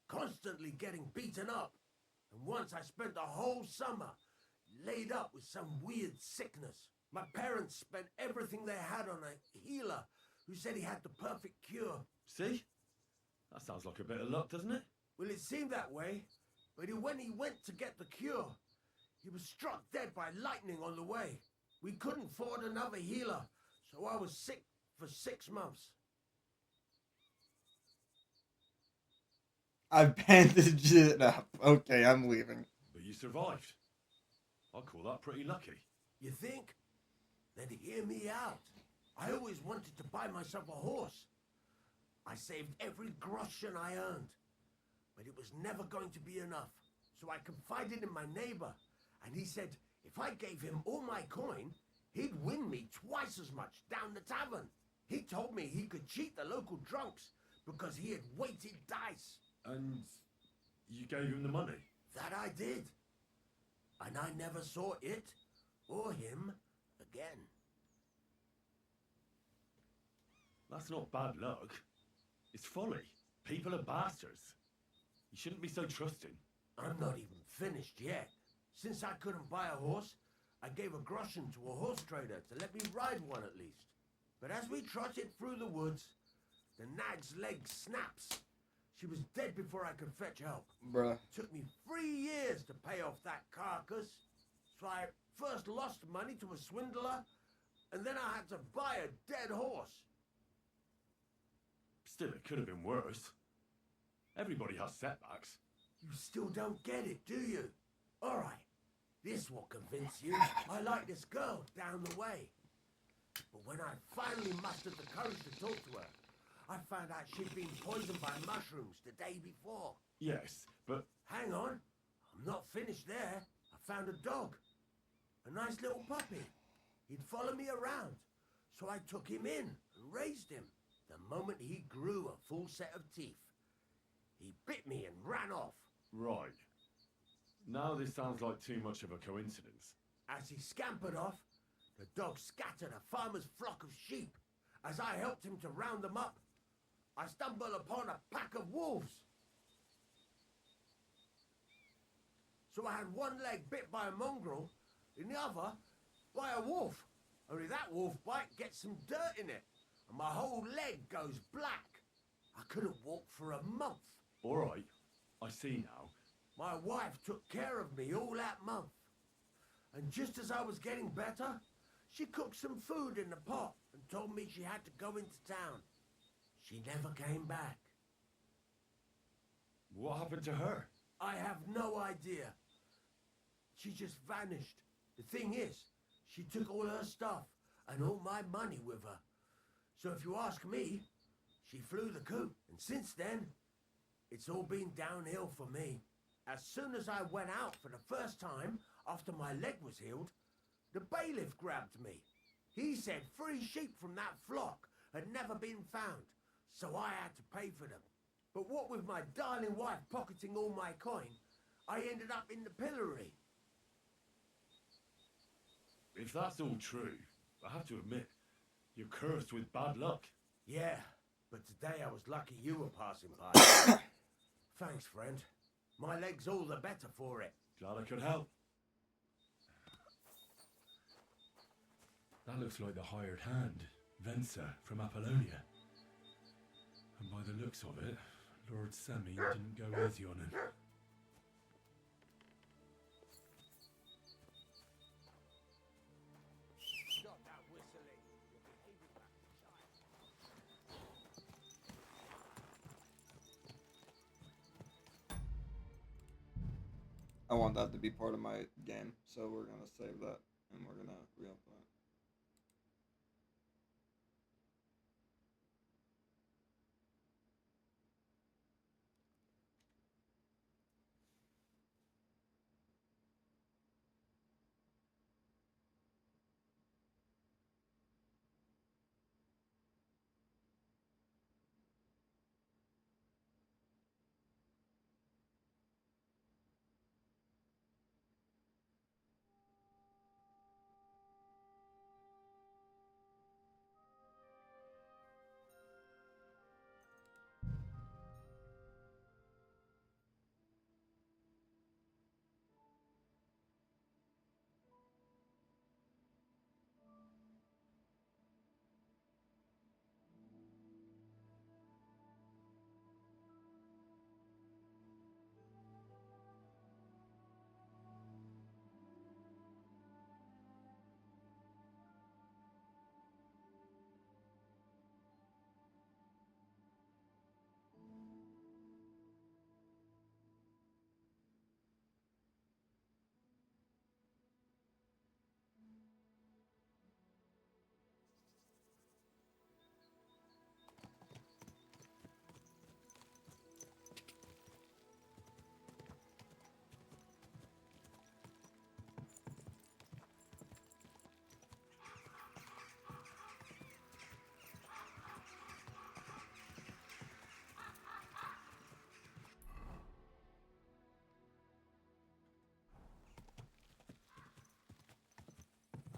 constantly getting beaten up. And once I spent the whole summer laid up with some weird sickness. My parents spent everything they had on a healer who said he had the perfect cure. See? That sounds like a bit of luck, doesn't it? Well, it seemed that way, but when he went to get the cure, he was struck dead by lightning on the way. We couldn't afford another healer, so I was sick for 6 months. I've bandaged it up. Okay, I'm leaving. But you survived. I'd call that pretty lucky. You think? Then hear me out. I always wanted to buy myself a horse. I saved every groschen I earned, but it was never going to be enough. So I confided in my neighbor, and he said if I gave him all my coin, he'd win me twice as much down the tavern. He told me he could cheat the local drunks because he had weighted dice. And you gave him the money? That I did. And I never saw it or him again. That's not bad luck. It's folly. People are bastards. You shouldn't be so trusting. I'm not even finished yet. Since I couldn't buy a horse, I gave a groschen to a horse trader to let me ride one at least. But as we trotted through the woods, the nag's leg snaps. She was dead before I could fetch help. Bruh. Took me 3 years to pay off that carcass. So I first lost money to a swindler, and then I had to buy a dead horse. Still, it could have been worse. Everybody has setbacks. You still don't get it, do you? All right, this will convince you. I like this girl down the way. But when I finally mustered the courage to talk to her, I found out she'd been poisoned by mushrooms the day before. Yes, but... Hang on, I'm not finished there. I found a dog. A nice little puppy. He'd follow me around, so I took him in and raised him. The moment he grew a full set of teeth, he bit me and ran off. Right. Now this sounds like too much of a coincidence. As he scampered off, the dog scattered a farmer's flock of sheep. As I helped him to round them up, I stumbled upon a pack of wolves. So I had one leg bit by a mongrel, and the other by a wolf. Only that wolf bite gets some dirt in it, and my whole leg goes black. I couldn't walk for a month. All right, I see now. My wife took care of me all that month. And just as I was getting better, she cooked some food in the pot and told me she had to go into town. She never came back. What happened to her? I have no idea. She just vanished. The thing is, she took all her stuff and all my money with her. So if you ask me, she flew the coop. And since then, it's all been downhill for me. As soon as I went out for the first time after my leg was healed, the bailiff grabbed me. He said 3 sheep from that flock had never been found, so I had to pay for them. But what with my darling wife pocketing all my coin, I ended up in the pillory. If that's all true, I have to admit, you're cursed with bad luck. Yeah, but today I was lucky you were passing by. Thanks, friend. My leg's all the better for it. Glad I could help. That looks like the hired hand, Venser from Apollonia. And by the looks of it, Lord Semi didn't go easy on him. Stop that whistling. You're behaving like a child. I want that to be part of my game, so we're gonna save that and we're gonna reopen it.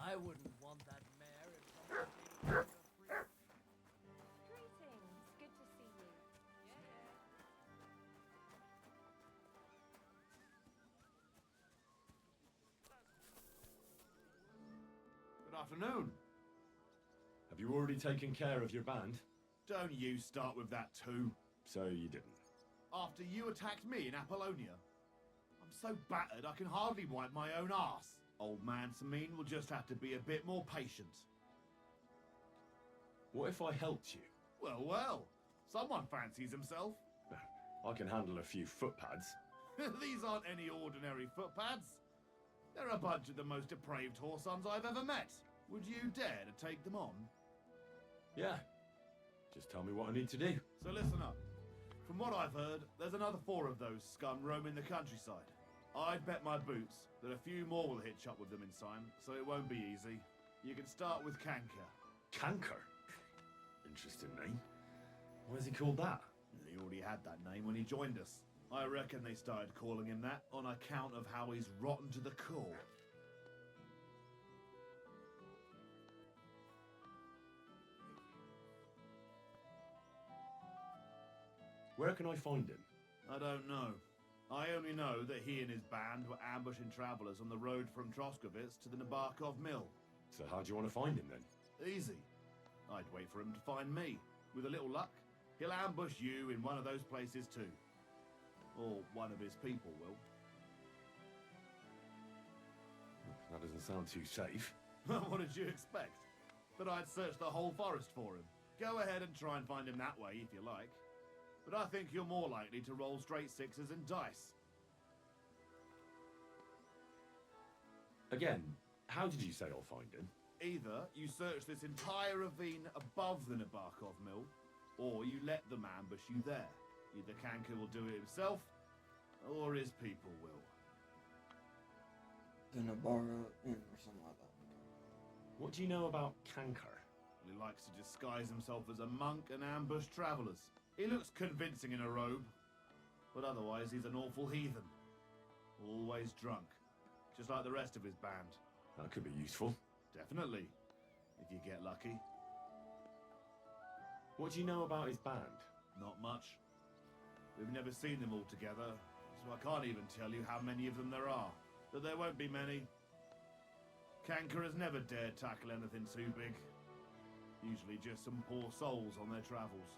I wouldn't want that mare if someone gave her free. Greetings. Good to see you. Good afternoon. Have you already taken care of your band? Don't you start with that too. So you didn't. After you attacked me in Apollonia. I'm so battered I can hardly wipe my own arse. Old man Samin will just have to be a bit more patient. What if I helped you? Well, well. Someone fancies himself. I can handle a few footpads. These aren't any ordinary footpads. They're a bunch of the most depraved whoresons I've ever met. Would you dare to take them on? Yeah. Just tell me what I need to do. So listen up. From what I've heard, there's another 4 of those scum roaming the countryside. I'd bet my boots that a few more will hitch up with them in time, so it won't be easy. You can start with Canker. Canker? Interesting name. Why is he called that? He already had that name when he joined us. I reckon they started calling him that on account of how he's rotten to the core. Where can I find him? I don't know. I only know that he and his band were ambushing travellers on the road from Troskovitz to the Nabokov mill. So how do you want to find him then? Easy. I'd wait for him to find me. With a little luck, he'll ambush you in one of those places too. Or one of his people will. That doesn't sound too safe. What did you expect? That I'd search the whole forest for him? Go ahead and try and find him that way if you like. But I think you're more likely to roll straight sixes and dice. Again, how did you say I'll find him? Either you search this entire ravine above the Nabokov mill, or you let them ambush you there. Either Kanka will do it himself, or his people will. The Nabara Inn or something like that. What do you know about Kankar? Well, he likes to disguise himself as a monk and ambush travellers. He looks convincing in a robe, but otherwise he's an awful heathen. Always drunk, just like the rest of his band. That could be useful. Definitely, if you get lucky. What do you know about his band? Not much. We've never seen them all together, so I can't even tell you how many of them there are. But there won't be many. Kanka has never dared tackle anything too big. Usually just some poor souls on their travels.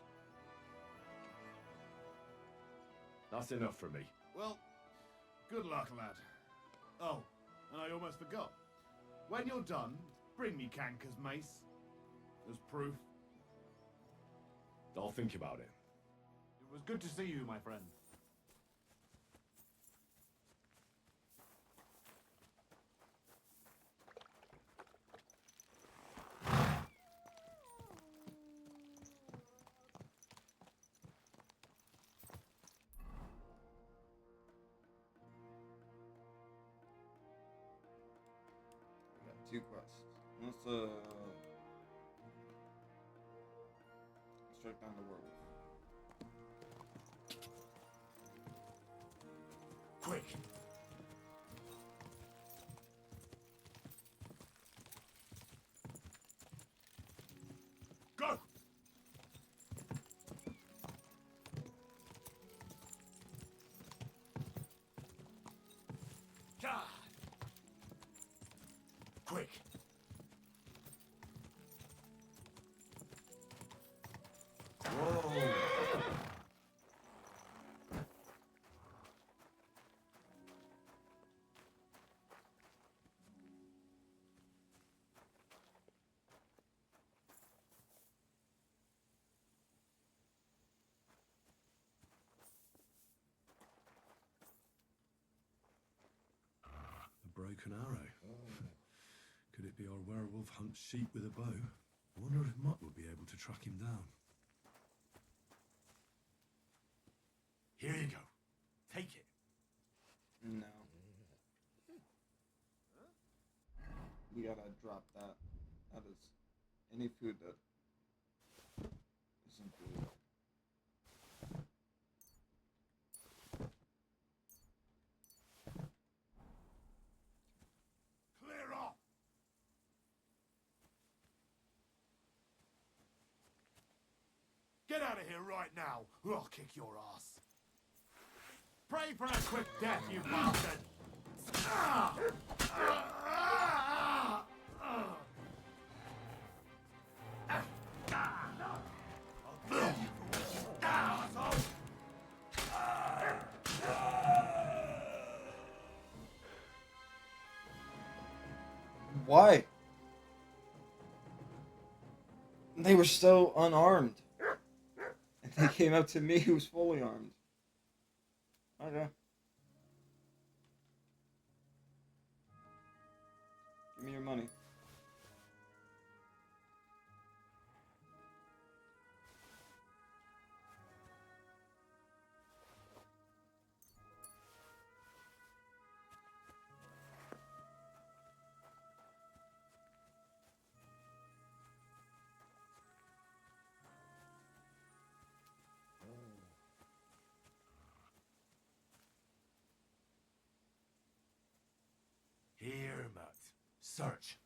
That's enough for me. Well, good luck, lad. Oh, and I almost forgot. When you're done, bring me Kanka's mace. As proof. I'll think about it. It was good to see you, my friend. We got 2 quests. Let's track down the werewolf. Quick! Go! God! Quick! A broken arrow. Could it be our werewolf hunts sheep with a bow? I wonder if Mutt would be able to track him down. Here you go. Take it. No. We gotta drop that. That is any food that isn't food. Clear off! Get out of here right now, or I'll kick your ass. Pray for a quick death, you bastard! Ah! I'll kill you for what you've done, asshole! Why? They were so unarmed. And they came up to me who was fully armed. Okay. Give me your money. Search.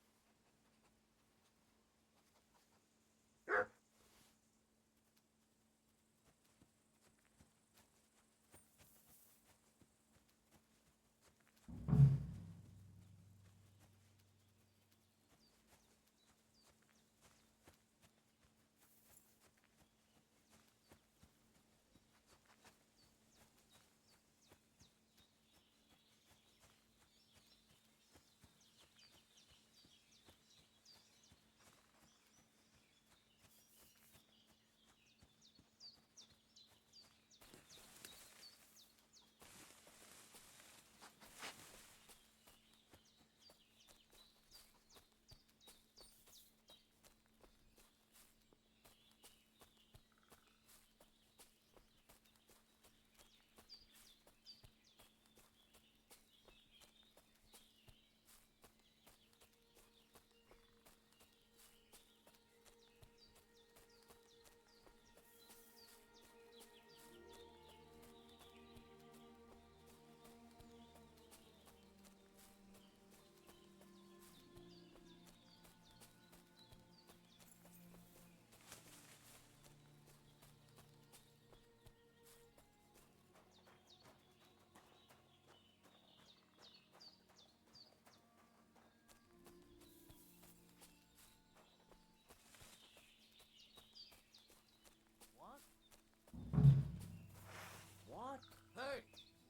What? Hey,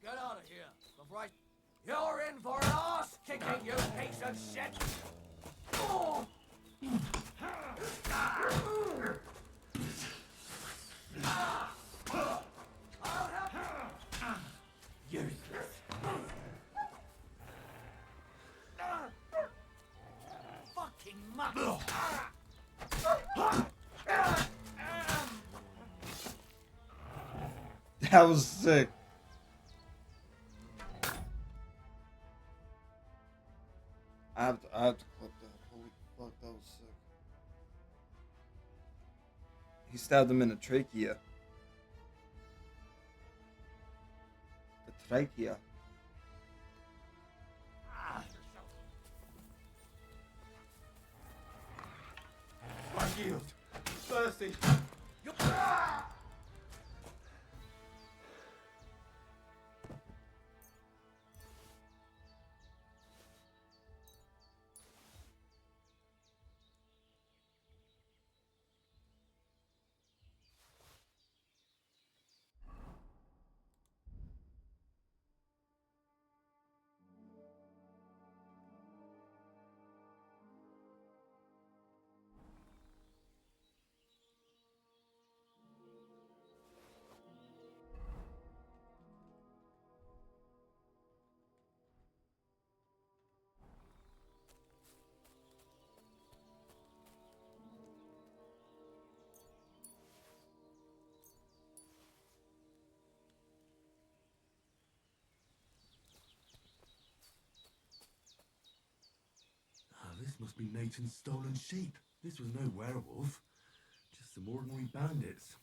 get out of here. Right. You're in for an ass kicking, you piece of shit. Oh. Useless. Fucking muck. That was sick. I have to clip that. Holy fuck, that was sick. He stabbed him in the trachea. The trachea. My shield. Thirsty. This must be Nathan's stolen sheep. This was no werewolf, just some ordinary bandits.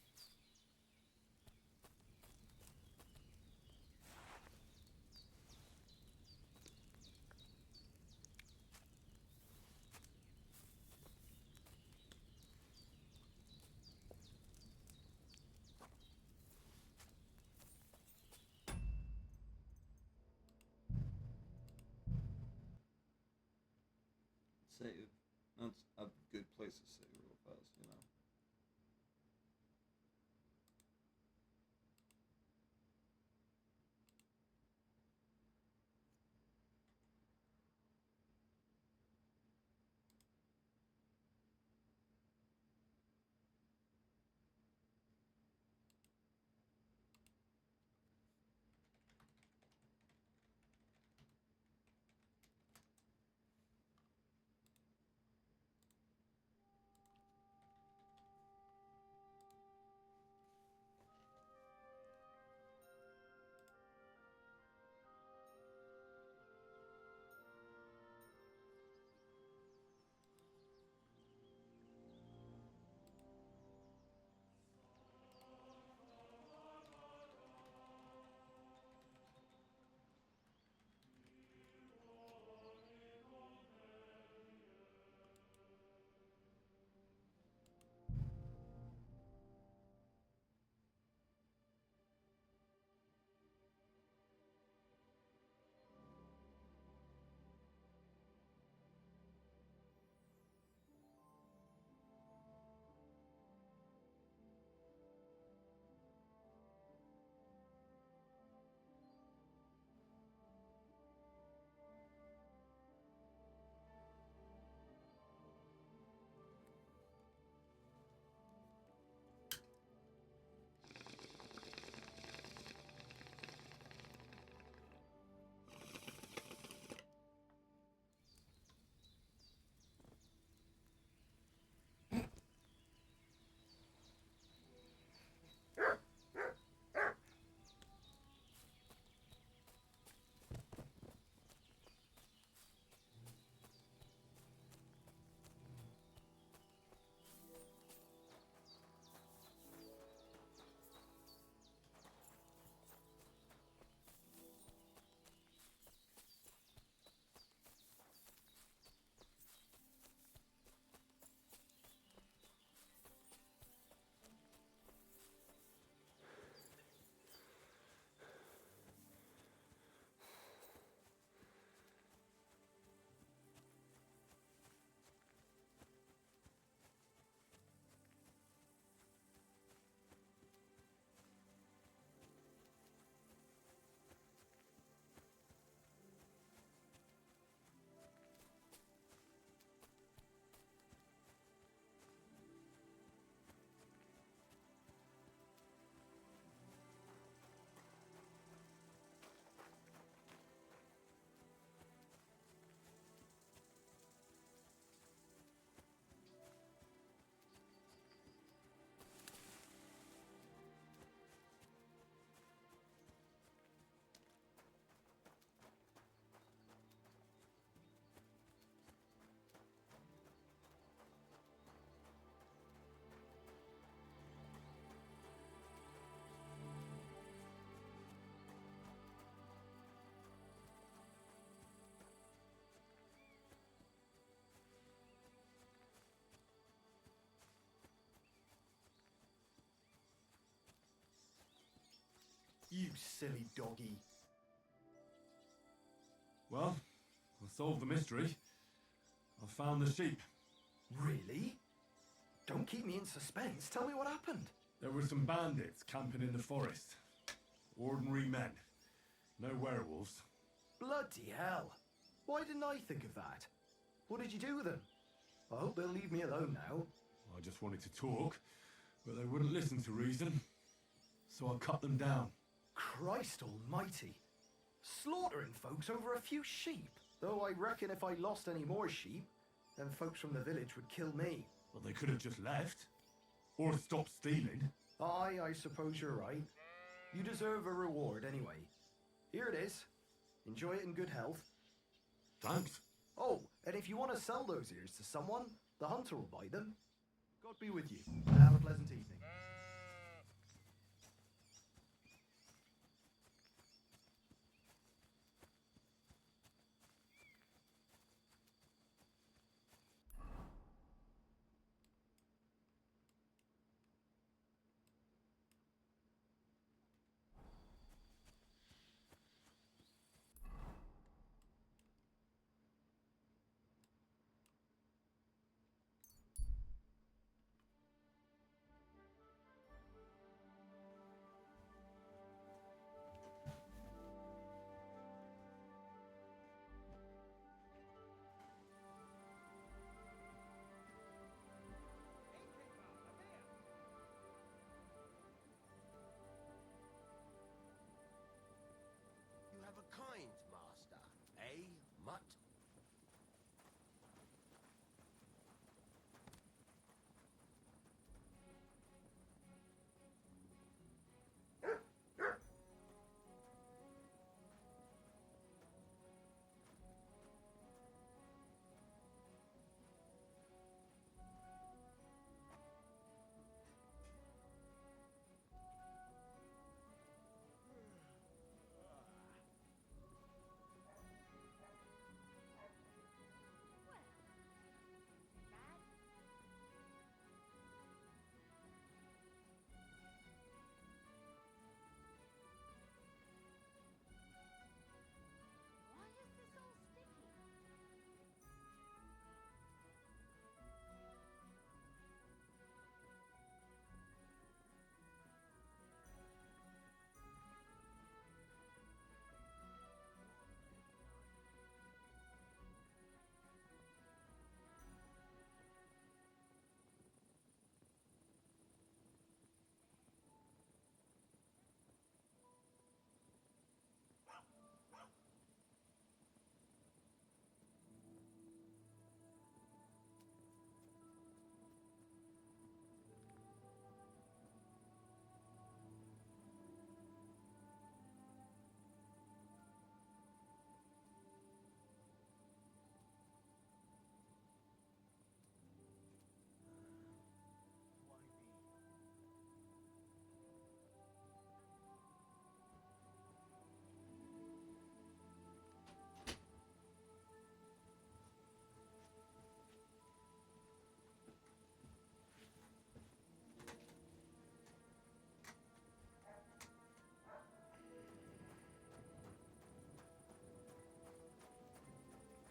Save. That's a good place to save real fast, you know. silly doggy. Well, I solved the mystery. I found the sheep. Really? Don't keep me in suspense. Tell me what happened. There were some bandits camping in the forest. Ordinary men. No werewolves. Bloody hell. Why didn't I think of that? What did you do with them? I hope they'll leave me alone now. I just wanted to talk, but they wouldn't listen to reason. So I cut them down. Christ almighty. Slaughtering folks over a few sheep. Though I reckon if I lost any more sheep, then folks from the village would kill me. Well, they could have just left. Or stopped stealing. Aye, I suppose you're right. You deserve a reward anyway. Here it is. Enjoy it in good health. Thanks. Oh, and if you want to sell those ears to someone, the hunter will buy them. God be with you, and have a pleasant evening. You have a kind master, eh, mutt?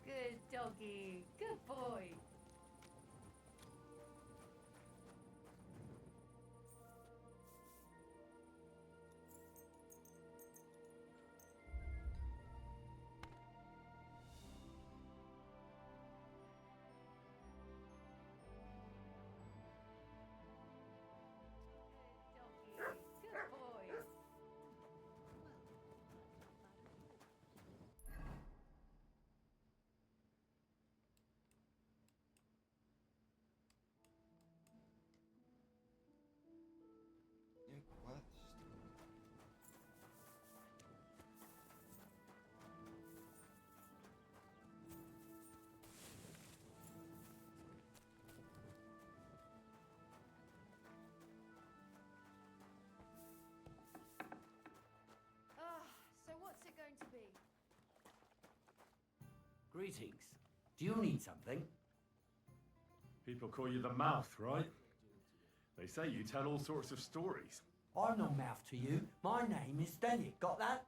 Good doggy. Good boy. Good boy. New quest. So what's it going to be? Greetings. Do you need something? People call you the mouth, right? They say you tell all sorts of stories. I'm no mouth to you. My name is Delic, got that?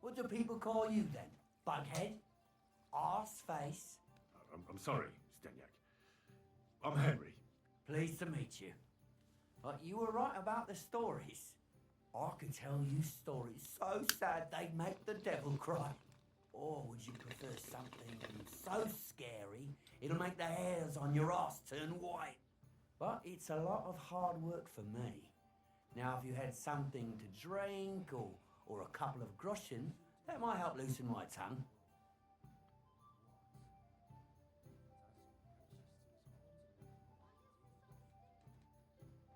What do people call you then? Bughead? Arse face? I'm sorry, Stenyak. I'm Henry. Pleased to meet you. But you were right about the stories. I could tell you stories so sad they'd make the devil cry. Or would you prefer something so scary it'll make the hairs on your ass turn white? But it's a lot of hard work for me. Now, if you had something to drink or a couple of groschen, that might help loosen my tongue.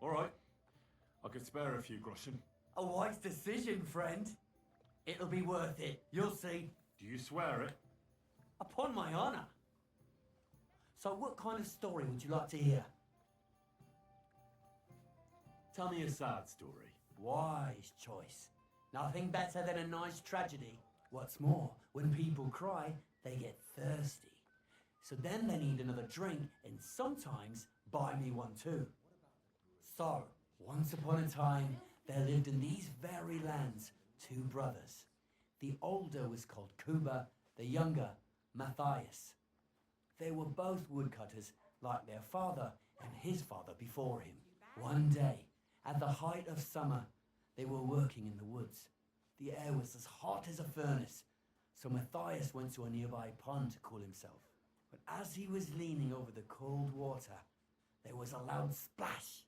All right. I could spare a few groschen. A wise decision, friend. It'll be worth it. You'll see. Do you swear it? Upon my honour. So what kind of story would you like to hear? Tell me a sad story. Wise choice. Nothing better than a nice tragedy. What's more, when people cry, they get thirsty. So then they need another drink and sometimes buy me one too. So, once upon a time, there lived in these very lands 2 brothers. The older was called Kuba, the younger, Matthias. They were both woodcutters, like their father and his father before him. One day, at the height of summer, they were working in the woods. The air was as hot as a furnace, so Matthias went to a nearby pond to cool himself. But as he was leaning over the cold water, there was a loud splash.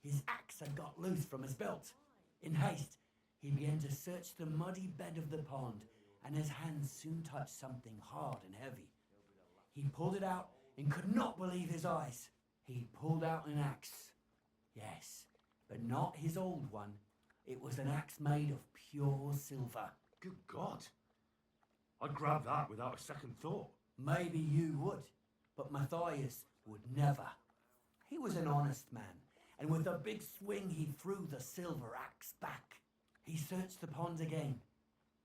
His axe had got loose from his belt. In haste, he began to search the muddy bed of the pond, and his hands soon touched something hard and heavy. He pulled it out and could not believe his eyes. He pulled out an axe. Yes, but not his old one. It was an axe made of pure silver. Good God. I'd grab that without a second thought. Maybe you would, but Matthias would never. He was an honest man, and with a big swing he threw the silver axe back. He searched the pond again,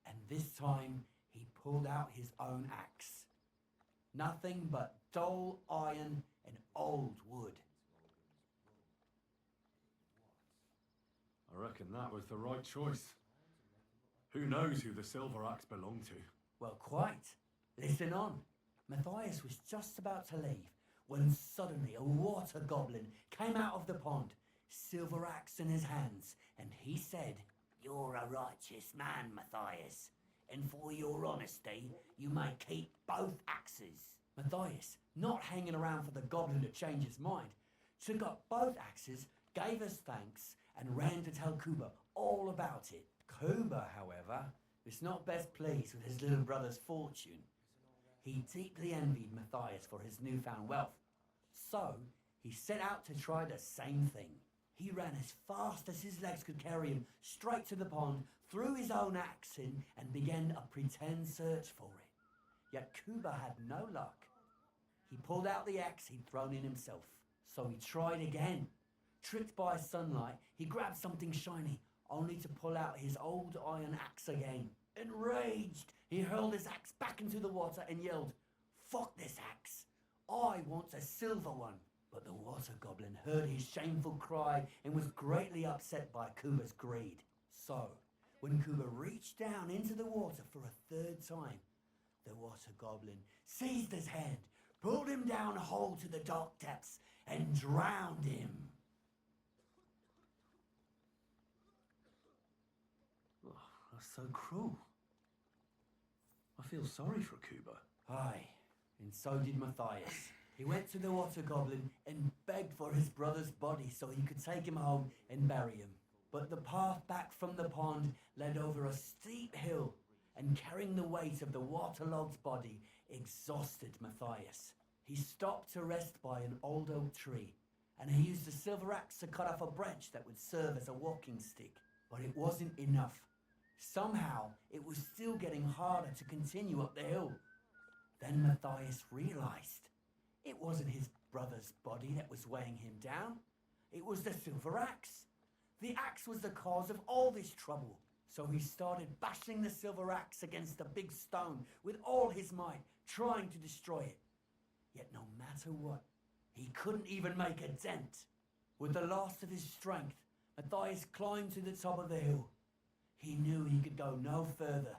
and this time he pulled out his own axe. Nothing but dull iron and old wood. I reckon that was the right choice. Who knows who the silver axe belonged to? Well, quite. Listen on. Matthias was just about to leave when suddenly a water goblin came out of the pond, silver axe in his hands, and he said, "You're a righteous man, Matthias, and for your honesty, you may keep both axes." Matthias, not hanging around for the goblin to change his mind, took up both axes, gave us thanks, and ran to tell Kuba all about it. Kuba, however, was not best pleased with his little brother's fortune. He deeply envied Matthias for his newfound wealth, so he set out to try the same thing. He ran as fast as his legs could carry him straight to the pond, threw his own axe in, and began a pretend search for it. Yet Kuba had no luck. He pulled out the axe he'd thrown in himself, so he tried again. Tricked by sunlight, he grabbed something shiny, only to pull out his old iron axe again. Enraged, he hurled his axe back into the water and yelled, "Fuck this axe! I want a silver one!" But the water goblin heard his shameful cry and was greatly upset by Kuba's greed. So, when Kuba reached down into the water for a third time, the water goblin seized his hand, pulled him down a hole to the dark depths, and drowned him. Oh, that's so cruel. I feel sorry for Kuba. Aye, and so did Matthias. He went to the water goblin and begged for his brother's body so he could take him home and bury him. But the path back from the pond led over a steep hill, and carrying the weight of the waterlogged body exhausted Matthias. He stopped to rest by an old oak tree, and he used a silver axe to cut off a branch that would serve as a walking stick. But it wasn't enough. Somehow, it was still getting harder to continue up the hill. Then Matthias realized it wasn't his brother's body that was weighing him down. It was the silver axe. The axe was the cause of all this trouble. So he started bashing the silver axe against a big stone with all his might, trying to destroy it. Yet no matter what, he couldn't even make a dent. With the last of his strength, Matthias climbed to the top of the hill. He knew he could go no further,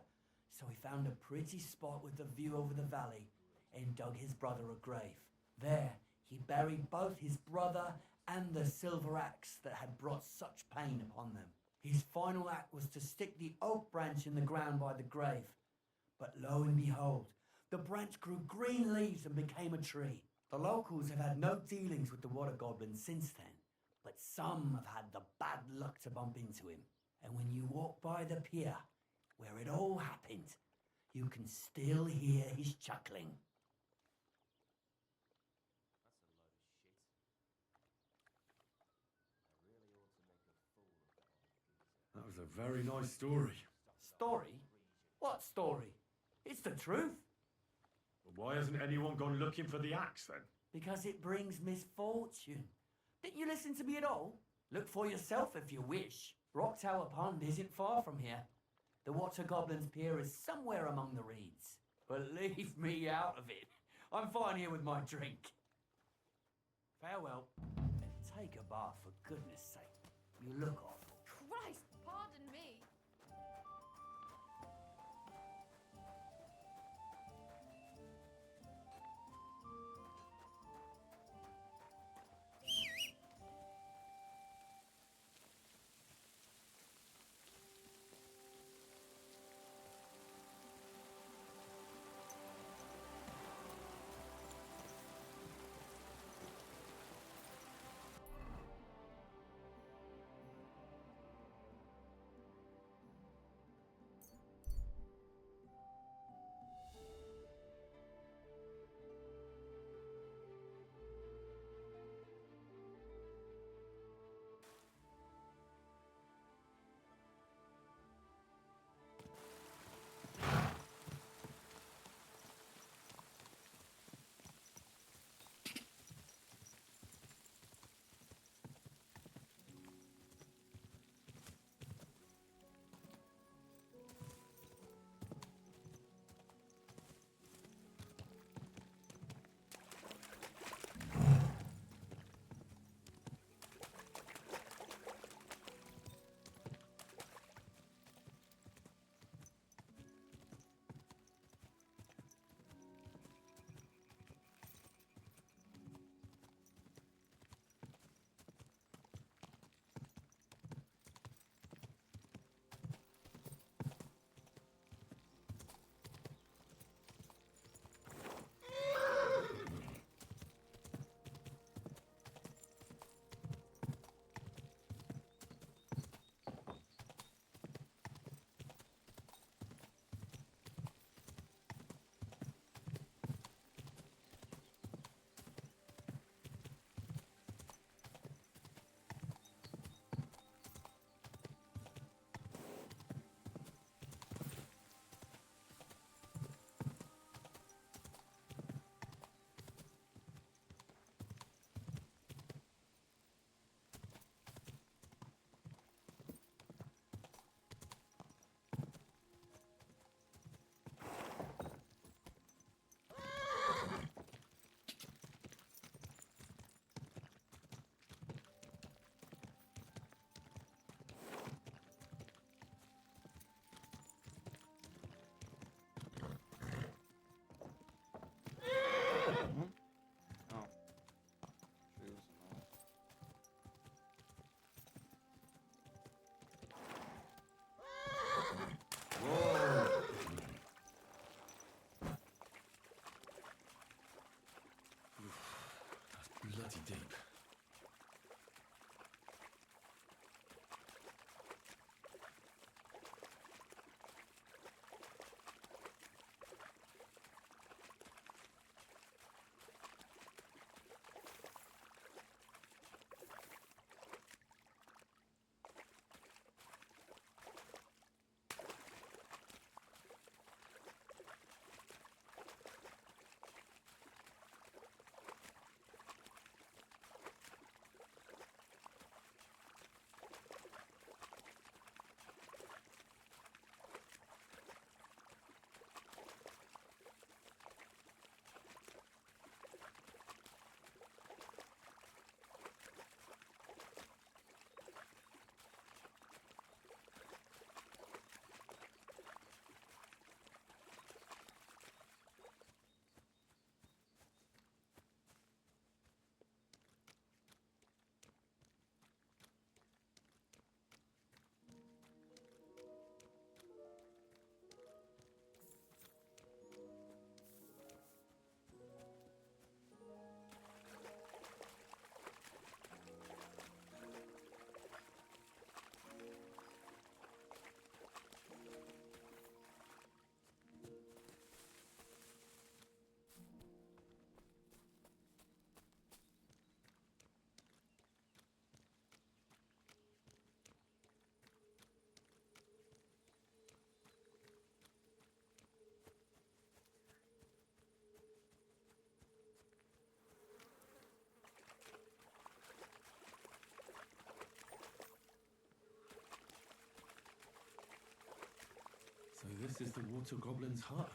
so he found a pretty spot with a view over the valley and dug his brother a grave. There, he buried both his brother and the silver axe that had brought such pain upon them. His final act was to stick the oak branch in the ground by the grave. But lo and behold, the branch grew green leaves and became a tree. The locals have had no dealings with the water goblin since then, but some have had the bad luck to bump into him. And when you walk by the pier where it all happened, you can still hear his chuckling. That was a very nice story. Story? What story? It's the truth. But why hasn't anyone gone looking for the axe then? Because it brings misfortune. Didn't you listen to me at all? Look for yourself if you wish. Rock Tower Pond isn't far from here. The Water Goblin's Pier is somewhere among the reeds. But leave me out of it. I'm fine here with my drink. Farewell. And take a bath, for goodness sake. You look awful. Christ, pardon me. this is the water goblin's hut.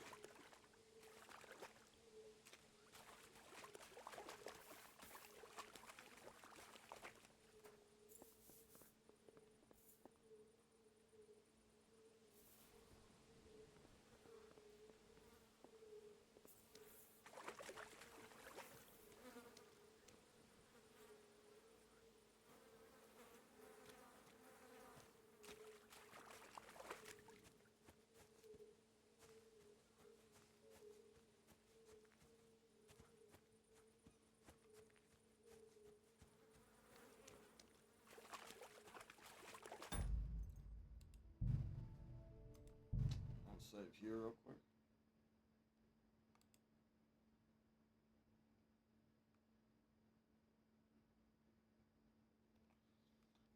Save here real quick.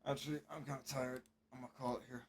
Actually, I'm kind of tired. I'm gonna call it here.